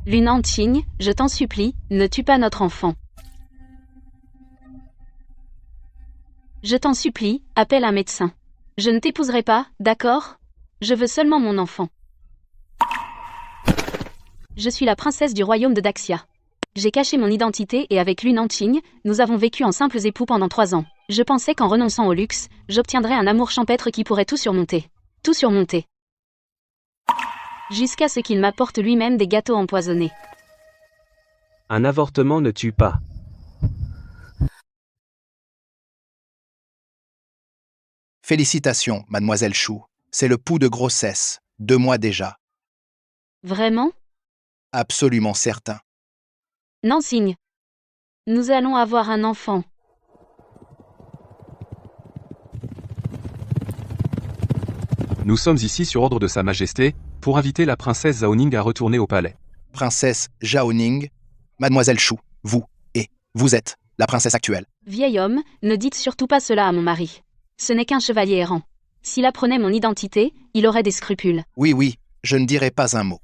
Lunanting, je t'en supplie, ne tue pas notre enfant. Je t'en supplie, appelle un médecin. Je ne t'épouserai pas, d'accord? Je veux seulement mon enfant. Je suis la princesse du royaume de Daxia. J'ai caché mon identité et avec Lunanting, nous avons vécu en simples époux pendant 3 ans. Je pensais qu'en renonçant au luxe, j'obtiendrais un amour champêtre qui pourrait tout surmonter. Tout surmonter. Jusqu'à ce qu'il m'apporte lui-même des gâteaux empoisonnés. Un avortement ne tue pas. Félicitations, mademoiselle Chou. C'est le pouls de grossesse. 2 mois déjà. Vraiment? Absolument certain. Nanting. Nous allons avoir un enfant. Nous sommes ici sur ordre de Sa Majesté, pour inviter la princesse Zaoning à retourner au palais. Princesse Jaoning, mademoiselle Chou, vous êtes la princesse actuelle. Vieil homme, ne dites surtout pas cela à mon mari. Ce n'est qu'un chevalier errant. S'il apprenait mon identité, il aurait des scrupules. Oui, je ne dirai pas un mot.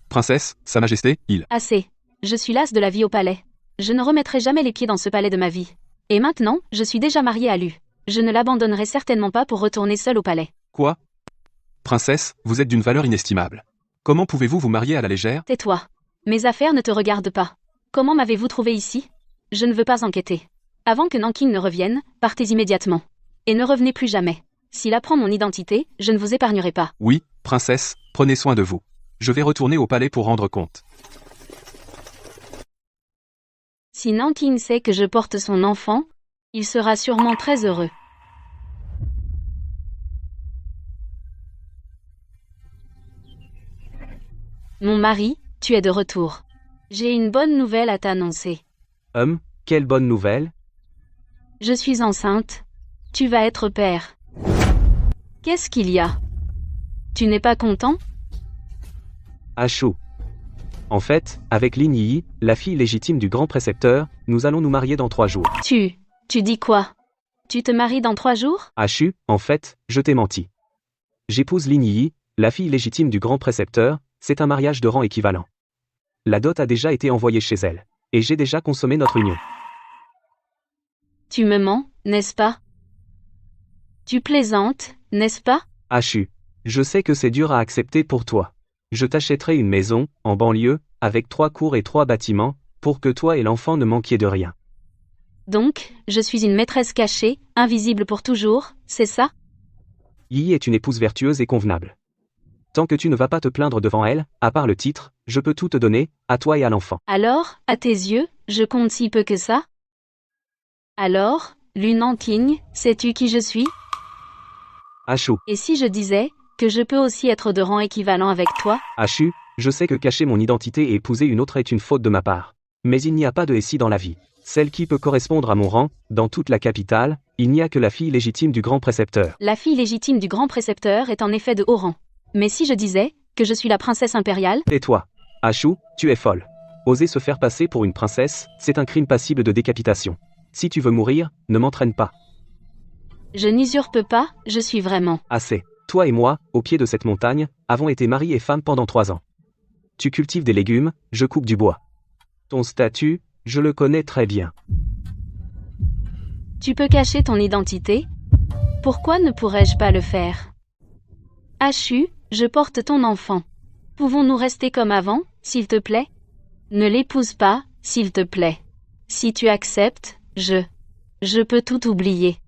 Princesse, Sa Majesté, il. Assez. Je suis lasse de la vie au palais. Je ne remettrai jamais les pieds dans ce palais de ma vie. Et maintenant, je suis déjà mariée à Lu. Je ne l'abandonnerai certainement pas pour retourner seule au palais. Quoi? Princesse, vous êtes d'une valeur inestimable. Comment pouvez-vous vous marier à la légère? Tais-toi. Mes affaires ne te regardent pas. Comment m'avez-vous trouvé ici? Je ne veux pas enquêter. Avant que Nanking ne revienne, partez immédiatement. Et ne revenez plus jamais. S'il apprend mon identité, je ne vous épargnerai pas. Oui, princesse, prenez soin de vous. Je vais retourner au palais pour rendre compte. Si Nanking sait que je porte son enfant, il sera sûrement très heureux. Mon mari, tu es de retour. J'ai une bonne nouvelle à t'annoncer. Quelle bonne nouvelle? Je suis enceinte. Tu vas être père. Qu'est-ce qu'il y a? Tu n'es pas content? Achou. En fait, avec Lin Yi, la fille légitime du grand précepteur, nous allons nous marier dans 3 jours. Tu dis quoi? Tu te maries dans 3 jours? Achu, en fait, je t'ai menti. J'épouse Lin Yi, la fille légitime du grand précepteur, c'est un mariage de rang équivalent. La dot a déjà été envoyée chez elle. Et j'ai déjà consommé notre union. Tu me mens, n'est-ce pas? Tu plaisantes, n'est-ce pas? Achu. Je sais que c'est dur à accepter pour toi. Je t'achèterai une maison, en banlieue, avec 3 cours et 3 bâtiments, pour que toi et l'enfant ne manquiez de rien. Donc, je suis une maîtresse cachée, invisible pour toujours, c'est ça? Yi est une épouse vertueuse et convenable. Tant que tu ne vas pas te plaindre devant elle, à part le titre, je peux tout te donner, à toi et à l'enfant. Alors, à tes yeux, je compte si peu que ça? Alors, Lunanting, sais-tu qui je suis? Achou. Et si je disais que je peux aussi être de rang équivalent avec toi? Achu, je sais que cacher mon identité et épouser une autre est une faute de ma part. Mais il n'y a pas de SI dans la vie. Celle qui peut correspondre à mon rang, dans toute la capitale, il n'y a que la fille légitime du grand précepteur. La fille légitime du grand précepteur est en effet de haut rang. Mais si je disais que je suis la princesse impériale? Tais-toi. Achou, tu es folle. Oser se faire passer pour une princesse, c'est un crime passible de décapitation. Si tu veux mourir, ne m'entraîne pas. Je n'usurpe pas, je suis vraiment. Assez. Toi et moi, au pied de cette montagne, avons été mari et femme pendant 3 ans. Tu cultives des légumes, je coupe du bois. Ton statut, je le connais très bien. Tu peux cacher ton identité? Pourquoi ne pourrais-je pas le faire? Achu, je porte ton enfant. Pouvons-nous rester comme avant, s'il te plaît? Ne l'épouse pas, s'il te plaît. Si tu acceptes, je peux tout oublier.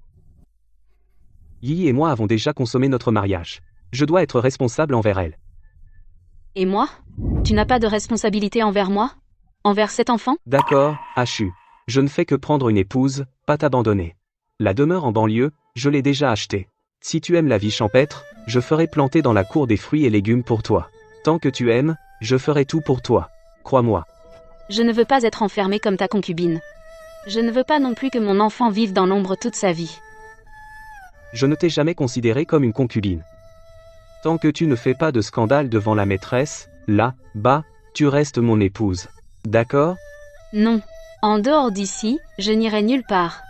Yi et moi avons déjà consommé notre mariage. Je dois être responsable envers elle. Et moi? Tu n'as pas de responsabilité envers moi? Envers cet enfant? D'accord, Achu. Je ne fais que prendre une épouse, pas t'abandonner. La demeure en banlieue, je l'ai déjà achetée. Si tu aimes la vie champêtre, je ferai planter dans la cour des fruits et légumes pour toi. Tant que tu aimes, je ferai tout pour toi. Crois-moi. Je ne veux pas être enfermée comme ta concubine. Je ne veux pas non plus que mon enfant vive dans l'ombre toute sa vie. Je ne t'ai jamais considérée comme une concubine. Tant que tu ne fais pas de scandale devant la maîtresse, là, bas, tu restes mon épouse. D'accord? Non. En dehors d'ici, je n'irai nulle part.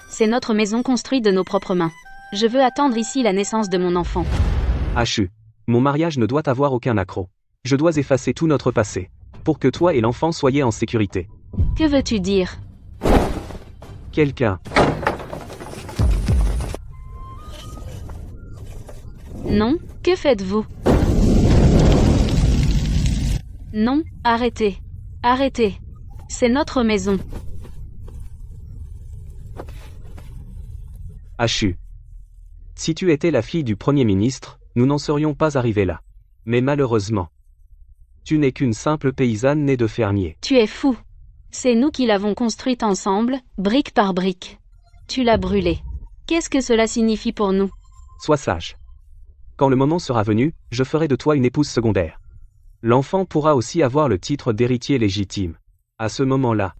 C'est notre maison construite de nos propres mains. Je veux attendre ici la naissance de mon enfant. Achu. Mon mariage ne doit avoir aucun accroc. Je dois effacer tout notre passé. Pour que toi et l'enfant soyez en sécurité. Que veux-tu dire? Quelqu'un. Non, que faites-vous? Non, arrêtez. Arrêtez. C'est notre maison. Achu. Si tu étais la fille du Premier ministre, nous n'en serions pas arrivés là. Mais malheureusement, tu n'es qu'une simple paysanne née de fermier. Tu es fou. C'est nous qui l'avons construite ensemble, brique par brique. Tu l'as brûlée. Qu'est-ce que cela signifie pour nous? Sois sage. Quand le moment sera venu, je ferai de toi une épouse secondaire. L'enfant pourra aussi avoir le titre d'héritier légitime. À ce moment-là,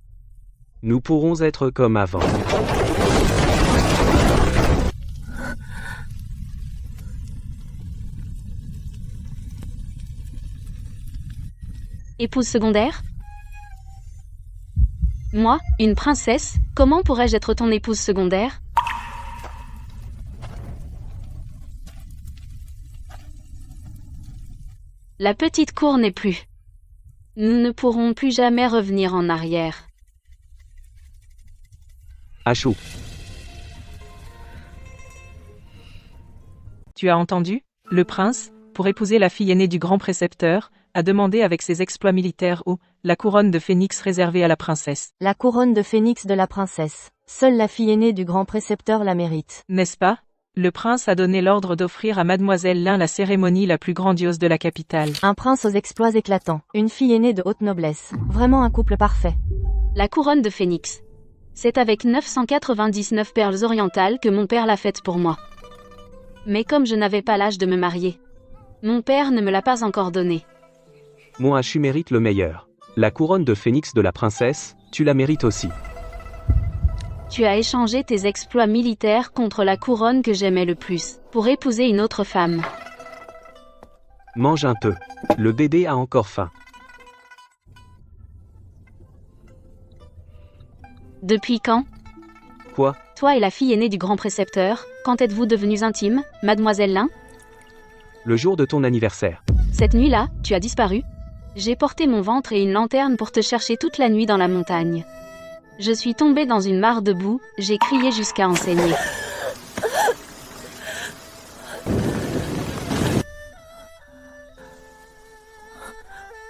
nous pourrons être comme avant. Épouse secondaire? Moi, une princesse, comment pourrais-je être ton épouse secondaire? La petite cour n'est plus. Nous ne pourrons plus jamais revenir en arrière. Achou. Tu as entendu? Le prince, pour épouser la fille aînée du grand précepteur, a demandé avec ses exploits militaires la couronne de phénix réservée à la princesse. La couronne de phénix de la princesse. Seule la fille aînée du grand précepteur la mérite. N'est-ce pas? Le prince a donné l'ordre d'offrir à mademoiselle Lin la cérémonie la plus grandiose de la capitale. Un prince aux exploits éclatants. Une fille aînée de haute noblesse. Vraiment un couple parfait. La couronne de phénix. C'est avec 999 perles orientales que mon père l'a faite pour moi. Mais comme je n'avais pas l'âge de me marier, mon père ne me l'a pas encore donnée. Mon Achu mérite le meilleur. La couronne de phénix de la princesse, tu la mérites aussi. Tu as échangé tes exploits militaires contre la couronne que j'aimais le plus, pour épouser une autre femme. Mange un peu. Le bébé a encore faim. Depuis quand? Quoi? Toi et la fille aînée du grand précepteur, quand êtes-vous devenus intimes, mademoiselle Lin? Le jour de ton anniversaire. Cette nuit-là, tu as disparu. J'ai porté mon ventre et une lanterne pour te chercher toute la nuit dans la montagne. Je suis tombée dans une mare de boue, j'ai crié jusqu'à en saigner.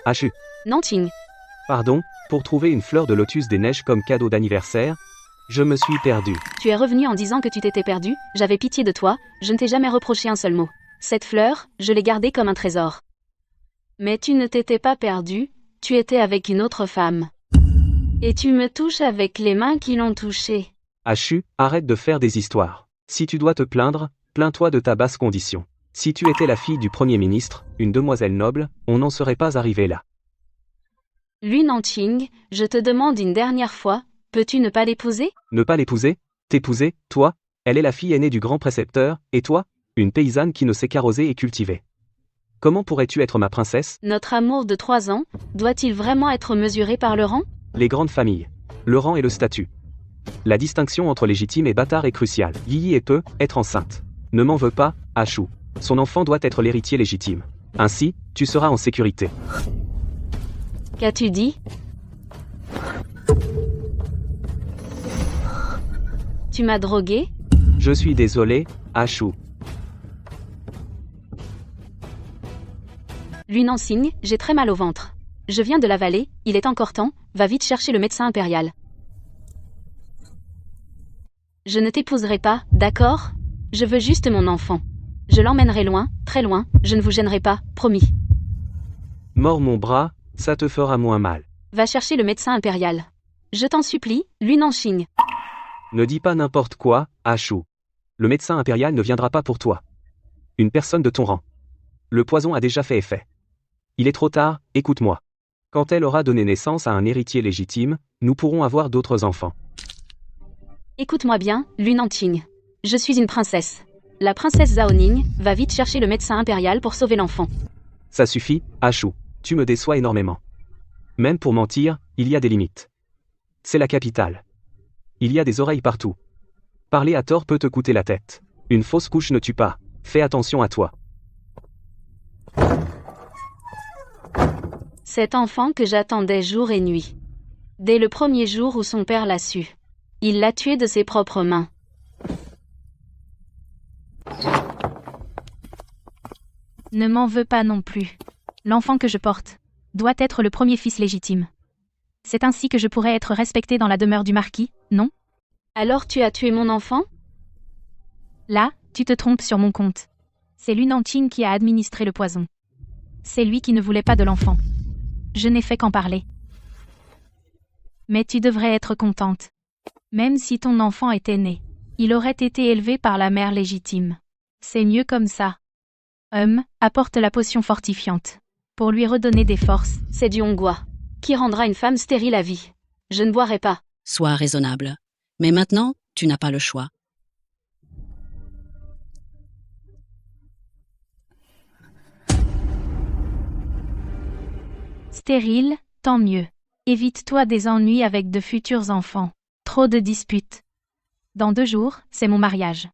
Achu. Nanting. Pardon, pour trouver une fleur de lotus des neiges comme cadeau d'anniversaire, je me suis perdu. Tu es revenu en disant que tu t'étais perdu, j'avais pitié de toi, je ne t'ai jamais reproché un seul mot. Cette fleur, je l'ai gardée comme un trésor. Mais tu ne t'étais pas perdu, tu étais avec une autre femme. Et tu me touches avec les mains qui l'ont touchée. Achu, arrête de faire des histoires. Si tu dois te plaindre, plains-toi de ta basse condition. Si tu étais la fille du Premier ministre, une demoiselle noble, on n'en serait pas arrivé là. Lui Nanting, je te demande une dernière fois, peux-tu ne pas l'épouser? Ne pas l'épouser? T'épouser, toi? Elle est la fille aînée du grand précepteur, et toi? Une paysanne qui ne sait qu'arroser et cultiver. Comment pourrais-tu être ma princesse? Notre amour de 3 ans, doit-il vraiment être mesuré par le rang? Les grandes familles. Le rang et le statut. La distinction entre légitime et bâtard est cruciale. Yi et peut être enceinte. Ne m'en veux pas, Achou. Son enfant doit être l'héritier légitime. Ainsi, tu seras en sécurité. Qu'as-tu dit? Tu m'as drogué? Je suis désolé, Achou. Lui Nanting, j'ai très mal au ventre. Je viens de la vallée, il est encore temps, va vite chercher le médecin impérial. Je ne t'épouserai pas, d'accord? Je veux juste mon enfant. Je l'emmènerai loin, très loin, je ne vous gênerai pas, promis. Mords mon bras, ça te fera moins mal. Va chercher le médecin impérial. Je t'en supplie, lui Nanting. Ne dis pas n'importe quoi, Achou. Le médecin impérial ne viendra pas pour toi. Une personne de ton rang. Le poison a déjà fait effet. Il est trop tard, écoute-moi. Quand elle aura donné naissance à un héritier légitime, nous pourrons avoir d'autres enfants. Écoute-moi bien, Lu Nanting. Je suis une princesse. La princesse Zaoning va vite chercher le médecin impérial pour sauver l'enfant. Ça suffit, Achou. Tu me déçois énormément. Même pour mentir, il y a des limites. C'est la capitale. Il y a des oreilles partout. Parler à tort peut te coûter la tête. Une fausse couche ne tue pas. Fais attention à toi. Cet enfant que j'attendais jour et nuit. Dès le premier jour où son père l'a su. Il l'a tué de ses propres mains. Ne m'en veux pas non plus. L'enfant que je porte doit être le premier fils légitime. C'est ainsi que je pourrais être respectée dans la demeure du marquis, non? Alors tu as tué mon enfant? Là, tu te trompes sur mon compte. C'est Lunanqing qui a administré le poison. C'est lui qui ne voulait pas de l'enfant. Je n'ai fait qu'en parler. Mais tu devrais être contente. Même si ton enfant était né, il aurait été élevé par la mère légitime. C'est mieux comme ça. Apporte la potion fortifiante. Pour lui redonner des forces. C'est du hongrois. Qui rendra une femme stérile à vie. Je ne boirai pas. Sois raisonnable. Mais maintenant, tu n'as pas le choix. Stérile, tant mieux. Évite-toi des ennuis avec de futurs enfants. Trop de disputes. Dans 2 jours, c'est mon mariage.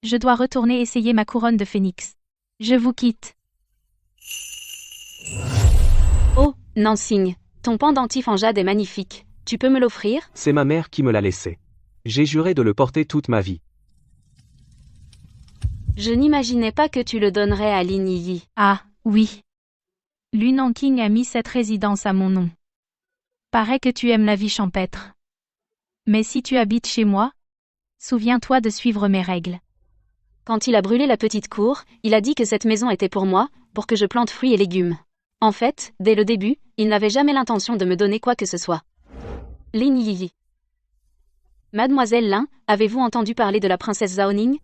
Je dois retourner essayer ma couronne de phénix. Je vous quitte. Oh, Nansing, ton pendentif en jade est magnifique. Tu peux me l'offrir? C'est ma mère qui me l'a laissé. J'ai juré de le porter toute ma vie. Je n'imaginais pas que tu le donnerais à Lin Yi. Ah, oui. Lunanqing a mis cette résidence à mon nom. Paraît que tu aimes la vie champêtre. Mais si tu habites chez moi, souviens-toi de suivre mes règles. Quand il a brûlé la petite cour, il a dit que cette maison était pour moi, pour que je plante fruits et légumes. En fait, dès le début, il n'avait jamais l'intention de me donner quoi que ce soit. Lin Yi. Mademoiselle Lin, avez-vous entendu parler de la princesse Zaoning?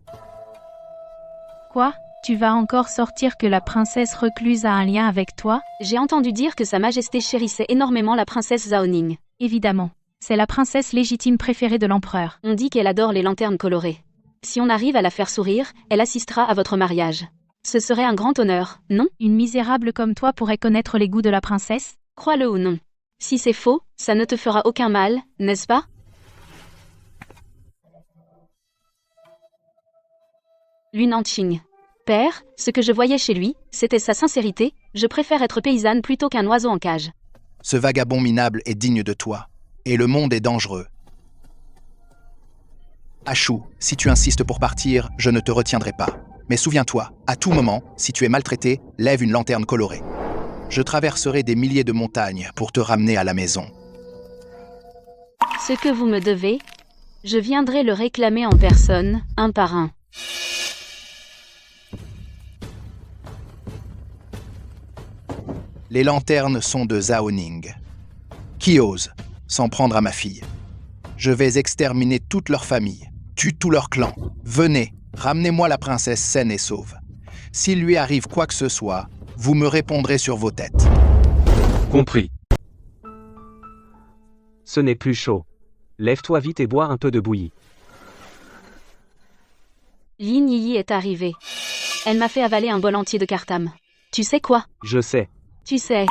Quoi? Tu vas encore sortir que la princesse recluse a un lien avec toi? J'ai entendu dire que Sa Majesté chérissait énormément la princesse Zaoning. Évidemment. C'est la princesse légitime préférée de l'empereur. On dit qu'elle adore les lanternes colorées. Si on arrive à la faire sourire, elle assistera à votre mariage. Ce serait un grand honneur, non? Une misérable comme toi pourrait connaître les goûts de la princesse? Crois-le ou non. Si c'est faux, ça ne te fera aucun mal, n'est-ce pas? Lunanqing. Père, ce que je voyais chez lui, c'était sa sincérité. Je préfère être paysanne plutôt qu'un oiseau en cage. Ce vagabond minable est digne de toi. Et le monde est dangereux. Ashu, si tu insistes pour partir, je ne te retiendrai pas. Mais souviens-toi, à tout moment, si tu es maltraité, lève une lanterne colorée. Je traverserai des milliers de montagnes pour te ramener à la maison. Ce que vous me devez, je viendrai le réclamer en personne, un par un. Les lanternes sont de Zaoning. Qui ose s'en prendre à ma fille? Je vais exterminer toute leur famille, tue tout leur clan. Venez, ramenez-moi la princesse saine et sauve. S'il lui arrive quoi que ce soit, vous me répondrez sur vos têtes. Compris. Ce n'est plus chaud. Lève-toi vite et bois un peu de bouillie. Lin Yi est arrivée. Elle m'a fait avaler un bol entier de cartame. Tu sais quoi? Je sais. Tu sais.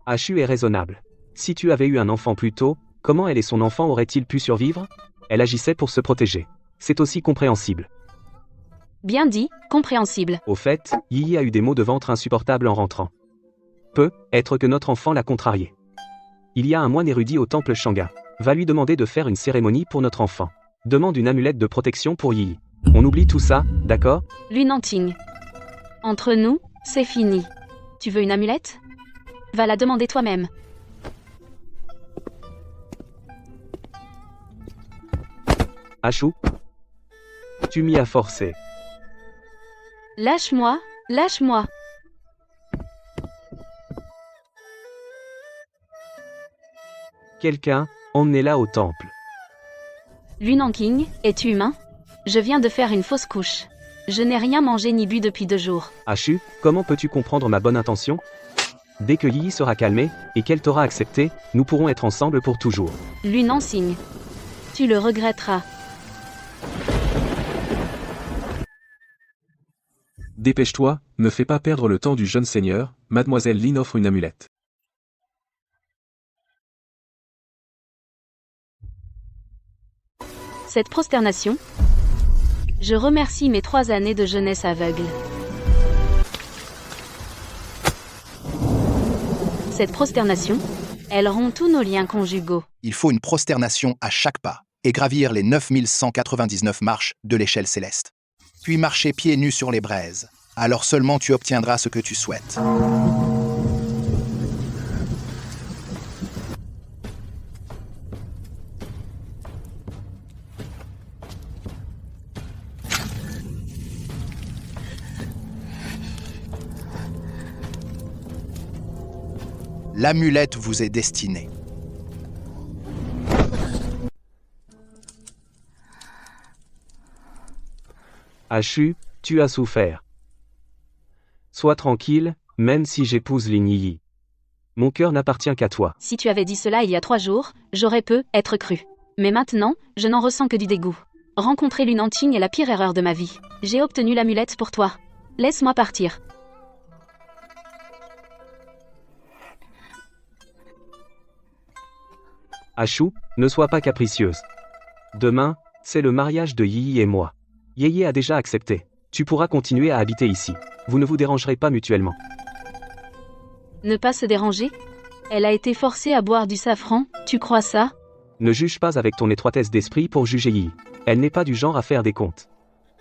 Ashu est raisonnable. Si tu avais eu un enfant plus tôt, comment elle et son enfant auraient-ils pu survivre? Elle agissait pour se protéger. C'est aussi compréhensible. Bien dit, compréhensible. Au fait, Yi a eu des maux de ventre insupportables en rentrant. Peut être que notre enfant l'a contrarié. Il y a un moine érudit au temple Shanga. Va lui demander de faire une cérémonie pour notre enfant. Demande une amulette de protection pour Yi. On oublie tout ça, d'accord? Lunanqing. Entre nous, c'est fini. Tu veux une amulette? Va la demander toi-même. Ashu? Tu m'y as forcé. Lâche-moi, lâche-moi. Quelqu'un, emmenez-la au temple. Lunanqing, es-tu humain? Je viens de faire une fausse couche. Je n'ai rien mangé ni bu depuis 2 jours. Ashu, comment peux-tu comprendre ma bonne intention? Dès que Yi sera calmée, et qu'elle t'aura accepté, nous pourrons être ensemble pour toujours. Lunanqing. Tu le regretteras. Dépêche-toi, ne fais pas perdre le temps du jeune seigneur, mademoiselle Lin offre une amulette. Cette prosternation, je remercie mes 3 années de jeunesse aveugle. cette prosternation, elle rompt tous nos liens conjugaux. Il faut une prosternation à chaque pas et gravir les 9199 marches de l'échelle céleste. Puis marcher pieds nus sur les braises. Alors seulement tu obtiendras ce que tu souhaites. L'amulette vous est destinée. Ashu, tu as souffert. Sois tranquille, même si j'épouse Linyi. Mon cœur n'appartient qu'à toi. Si tu avais dit cela il y a 3 jours, j'aurais pu être cru. Mais maintenant, je n'en ressens que du dégoût. Rencontrer Lunanting est la pire erreur de ma vie. J'ai obtenu l'amulette pour toi. Laisse-moi partir. Ashu, ne sois pas capricieuse. Demain, c'est le mariage de Yi et moi. Yeye a déjà accepté. Tu pourras continuer à habiter ici. Vous ne vous dérangerez pas mutuellement. Ne pas se déranger? Elle a été forcée à boire du safran, tu crois ça? Ne juge pas avec ton étroitesse d'esprit pour juger Yi. Elle n'est pas du genre à faire des comptes.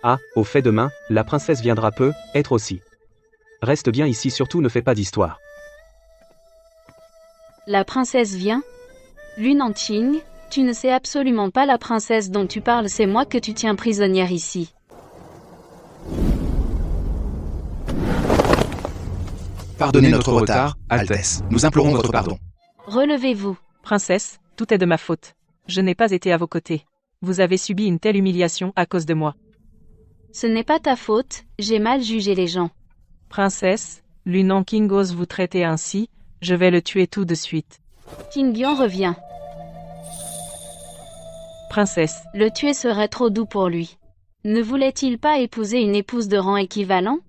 Ah, au fait demain, la princesse viendra peu, être aussi. Reste bien ici, surtout ne fais pas d'histoire. La princesse vient? Lunanting, tu ne sais absolument pas la princesse dont tu parles, c'est moi que tu tiens prisonnière ici. Pardonnez notre retard, Altesse. Nous implorons votre pardon. Relevez-vous. Princesse, tout est de ma faute. Je n'ai pas été à vos côtés. Vous avez subi une telle humiliation à cause de moi. Ce n'est pas ta faute, j'ai mal jugé les gens. Princesse, Lunanting ose vous traiter ainsi, je vais le tuer tout de suite. Tingyan revient. Princesse, Le tuer serait trop doux pour lui. Ne voulait-il pas épouser une épouse de rang équivalent?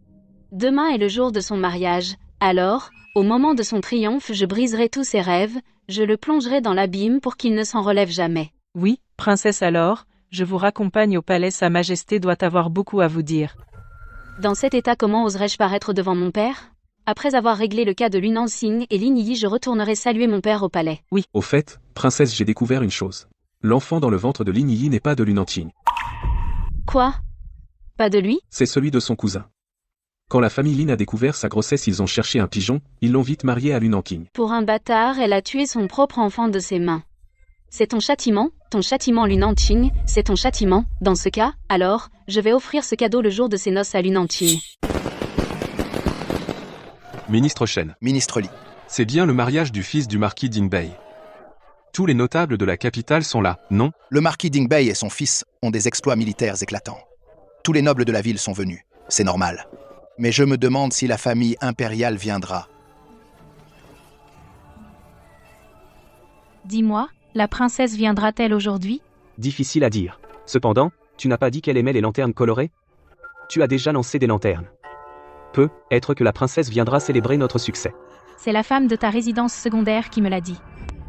Demain est le jour de son mariage, alors, au moment de son triomphe, je briserai tous ses rêves, je le plongerai dans l'abîme pour qu'il ne s'en relève jamais. oui, princesse alors, je vous raccompagne au palais, Sa Majesté doit avoir beaucoup à vous dire. Dans cet état, comment oserais-je paraître devant mon père? Après avoir réglé le cas de Lunanting et Linyi, je retournerai saluer mon père au palais. Au fait, princesse, j'ai découvert une chose. L'enfant dans le ventre de Linyi n'est pas de Lunanting. Quoi? Pas de lui? C'est celui de son cousin. Quand la famille Lin a découvert sa grossesse, ils ont cherché un pigeon, ils l'ont vite marié à Lunanting. Pour un bâtard, elle a tué son propre enfant de ses mains. C'est ton châtiment Lunanting, c'est ton châtiment. Dans ce cas, alors, je vais offrir ce cadeau le jour de ses noces à Lunanting. Ministre Shen, Ministre Li. c'est bien le mariage du fils du marquis Dingbei. Tous les notables de la capitale sont là, non? Le marquis Dingbei et son fils ont des exploits militaires éclatants. Tous les nobles de la ville sont venus. C'est normal. Mais je me demande si la famille impériale viendra. Dis-moi, la princesse viendra-t-elle aujourd'hui? Difficile à dire. Cependant, tu n'as pas dit qu'elle aimait les lanternes colorées? Tu as déjà lancé des lanternes. Peut être que la princesse viendra célébrer notre succès. C'est la femme de ta résidence secondaire qui me l'a dit.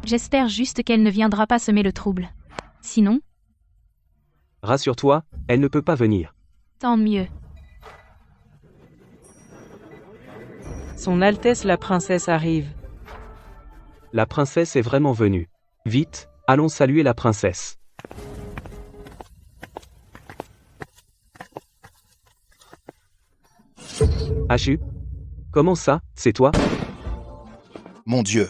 J'espère juste qu'elle ne viendra pas semer le trouble. Sinon, Rassure-toi, elle ne peut pas venir. tant mieux. Son Altesse la princesse arrive. La princesse est vraiment venue. Vite, allons saluer la princesse. Ashu? Comment ça, c'est toi? Mon Dieu,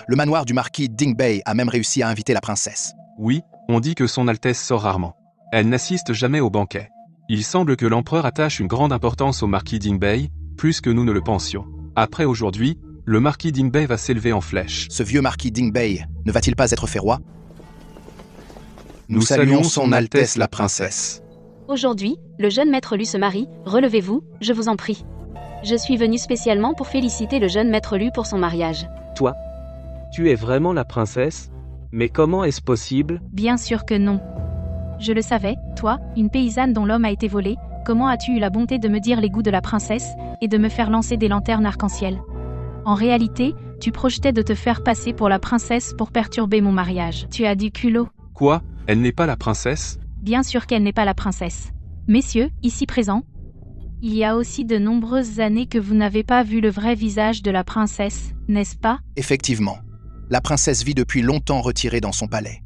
le manoir du marquis Dingbei a même réussi à inviter la princesse. Oui, on dit que son Altesse sort rarement. Elle n'assiste jamais au banquet. Il semble que l'empereur attache une grande importance au marquis Dingbei, plus que nous ne le pensions. Après aujourd'hui, le marquis Dingbei va s'élever en flèche. Ce vieux marquis Dingbei ne va-t-il pas être fait roi? Nous saluons son Altesse la princesse. Aujourd'hui, le jeune maître Lu se marie, relevez-vous, je vous en prie. Je suis venu spécialement pour féliciter le jeune maître Lu pour son mariage. Toi? Tu es vraiment la princesse? Mais comment est-ce possible? Bien sûr que non. Je le savais, toi, une paysanne dont l'homme a été volé, comment as-tu eu la bonté de me dire les goûts de la princesse, et de me faire lancer des lanternes arc-en-ciel? En réalité, tu projetais de te faire passer pour la princesse pour perturber mon mariage. Tu as du culot. Quoi? Elle n'est pas la princesse? Bien sûr qu'elle n'est pas la princesse. Messieurs, ici présents, Il y a aussi de nombreuses années que vous n'avez pas vu le vrai visage de la princesse, n'est-ce pas? Effectivement, la princesse vit depuis longtemps retirée dans son palais.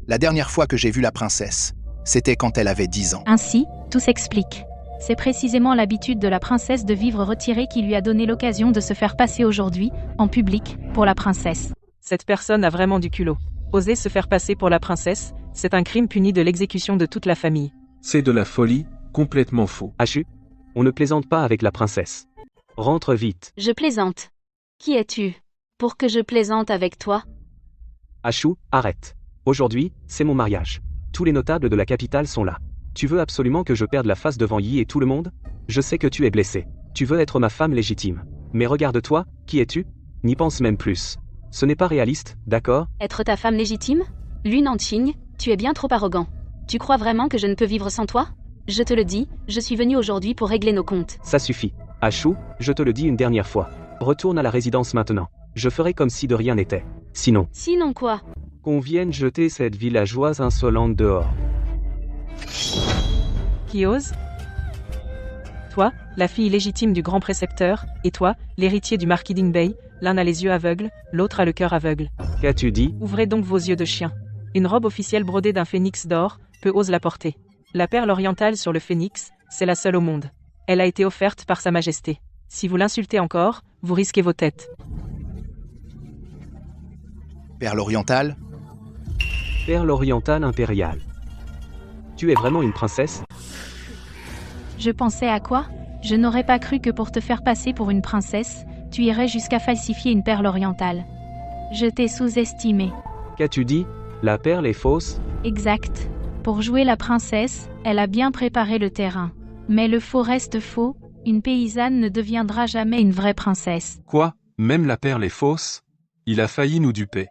La dernière fois que j'ai vu la princesse, c'était quand elle avait 10 ans. Ainsi, tout s'explique. C'est précisément l'habitude de la princesse de vivre retirée qui lui a donné l'occasion de se faire passer aujourd'hui, en public, pour la princesse. Cette personne a vraiment du culot. Oser se faire passer pour la princesse, c'est un crime puni de l'exécution de toute la famille. C'est de la folie, complètement faux. Ashu, on ne plaisante pas avec la princesse. Rentre vite. Je plaisante. Qui es-tu? Pour que je plaisante avec toi? Ashu, arrête. Aujourd'hui, c'est mon mariage. Tous les notables de la capitale sont là. Tu veux absolument que je perde la face devant Yi et tout le monde? Je sais que tu es blessé. Tu veux être ma femme légitime. Mais regarde-toi, qui es-tu? N'y pense même plus. Ce n'est pas réaliste, d'accord? Être ta femme légitime? Lui Nanqing, tu es bien trop arrogant. Tu crois vraiment que je ne peux vivre sans toi? Je te le dis, je suis venu aujourd'hui pour régler nos comptes. Ça suffit. Ashu, je te le dis une dernière fois. Retourne à la résidence maintenant. Je ferai comme si de rien n'était. Sinon, Sinon quoi? qu'on vienne jeter cette villageoise insolente dehors. Qui ose? Toi, la fille légitime du grand précepteur, et toi, l'héritier du marquis Dingbei, l'un a les yeux aveugles, l'autre a le cœur aveugle. Qu'as-tu dit? Ouvrez donc vos yeux de chien. Une robe officielle brodée d'un phénix d'or, peu ose la porter. La perle orientale sur le phénix, c'est la seule au monde. Elle a été offerte par Sa Majesté. Si vous l'insultez encore, vous risquez vos têtes. Perle orientale? Perle orientale impériale. Tu es vraiment une princesse? Je pensais à quoi? Je n'aurais pas cru que pour te faire passer pour une princesse, tu irais jusqu'à falsifier une perle orientale. Je t'ai sous-estimé. Qu'as-tu dit? La perle est fausse? Exact. Pour jouer la princesse, elle a bien préparé le terrain. Mais le faux reste faux, une paysanne ne deviendra jamais une vraie princesse. Quoi? Même la perle est fausse? Il a failli nous duper.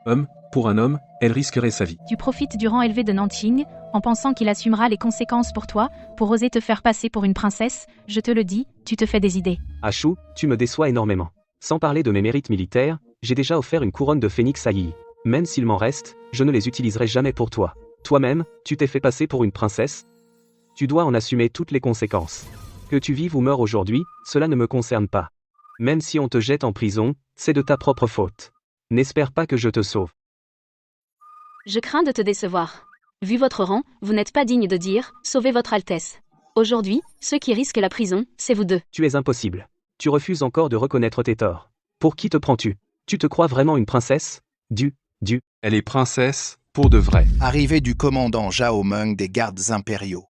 Pour un homme, elle risquerait sa vie. Tu profites du rang élevé de Nanqing, en pensant qu'il assumera les conséquences pour toi, pour oser te faire passer pour une princesse, je te le dis, tu te fais des idées. Ashu, tu me déçois énormément. Sans parler de mes mérites militaires, j'ai déjà offert une couronne de phénix à Yi. Même s'il m'en reste, je ne les utiliserai jamais pour toi. Toi-même, tu t'es fait passer pour une princesse? Tu dois en assumer toutes les conséquences. Que tu vives ou meurs aujourd'hui, cela ne me concerne pas. Même si on te jette en prison, c'est de ta propre faute. N'espère pas que je te sauve. Je crains de te décevoir. Vu votre rang, vous n'êtes pas digne de dire « Sauvez votre Altesse ». Aujourd'hui, ceux qui risquent la prison, c'est vous deux. Tu es impossible. Tu refuses encore de reconnaître tes torts. Pour qui te prends-tu? Tu te crois vraiment une princesse? Elle est princesse, pour de vrai. Arrivée du commandant Zhao Meng des gardes impériaux.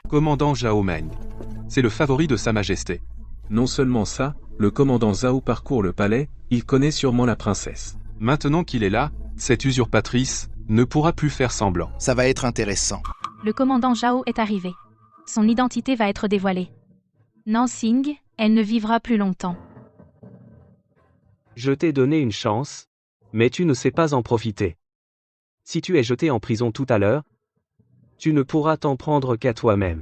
Commandant Zhao Meng. C'est le favori de Sa Majesté. Non seulement ça, le commandant Zhao parcourt le palais, il connaît sûrement la princesse. Maintenant qu'il est là, cette usurpatrice ne pourra plus faire semblant. Ça va être intéressant. Le commandant Zhao est arrivé. Son identité va être dévoilée. Nanqing, elle ne vivra plus longtemps. Je t'ai donné une chance, mais tu ne sais pas en profiter. Si tu es jeté en prison tout à l'heure, tu ne pourras t'en prendre qu'à toi-même.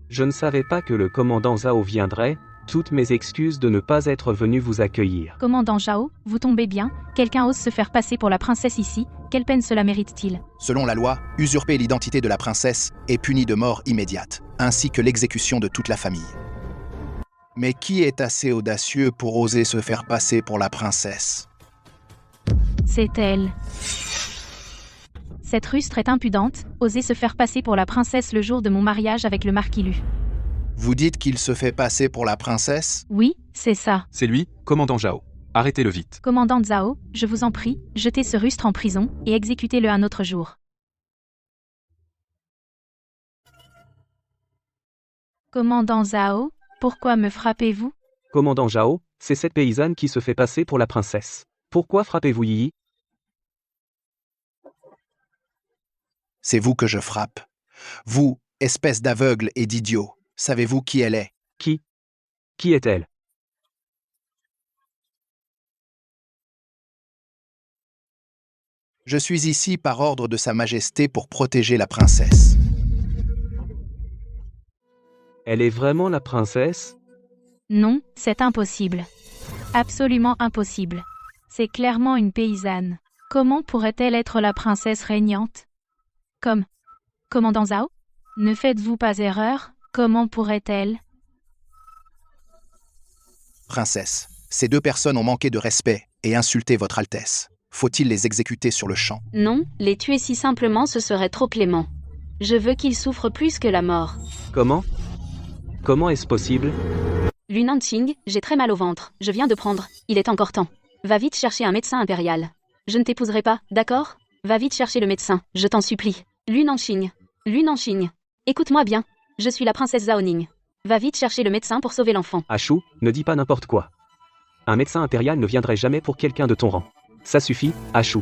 Je ne savais pas que le commandant Zhao viendrait, toutes mes excuses de ne pas être venu vous accueillir. Commandant Zhao, vous tombez bien, quelqu'un ose se faire passer pour la princesse ici, quelle peine cela mérite-t-il? Selon la loi, usurper l'identité de la princesse est puni de mort immédiate, ainsi que l'exécution de toute la famille. Mais qui est assez audacieux pour oser se faire passer pour la princesse? C'est elle. Cette rustre est impudente, oser se faire passer pour la princesse le jour de mon mariage avec le marquis Lu. Vous dites qu'il se fait passer pour la princesse? Oui, c'est ça. C'est lui, commandant Zhao. Arrêtez-le vite. Commandant Zhao, je vous en prie, jetez ce rustre en prison, et exécutez-le un autre jour. Commandant Zhao, pourquoi me frappez-vous? Commandant Zhao, c'est cette paysanne qui se fait passer pour la princesse. Pourquoi frappez-vous Yi? C'est vous que je frappe. Vous, espèce d'aveugle et d'idiot, savez-vous qui elle est? Qui est-elle? Je suis ici par ordre de Sa Majesté pour protéger la princesse. Elle est vraiment la princesse? Non, c'est impossible. Absolument impossible. C'est clairement une paysanne. Comment pourrait-elle être la princesse régnante? Commandant Zhao? Ne faites-vous pas erreur, comment pourrait-elle? Princesse, ces 2 personnes ont manqué de respect et insulté votre Altesse. Faut-il les exécuter sur le champ? Non, les tuer si simplement ce serait trop clément. Je veux qu'ils souffrent plus que la mort. Comment? Comment est-ce possible? Lu Nanqing, j'ai très mal au ventre, je viens de prendre, il est encore temps. Va vite chercher un médecin impérial. Je ne t'épouserai pas, d'accord? Va vite chercher le médecin, je t'en supplie. Lu Nanqing. Écoute-moi bien, je suis la princesse Zaoning. Va vite chercher le médecin pour sauver l'enfant. Ashu, ne dis pas n'importe quoi. Un médecin impérial ne viendrait jamais pour quelqu'un de ton rang. Ça suffit, Ashu.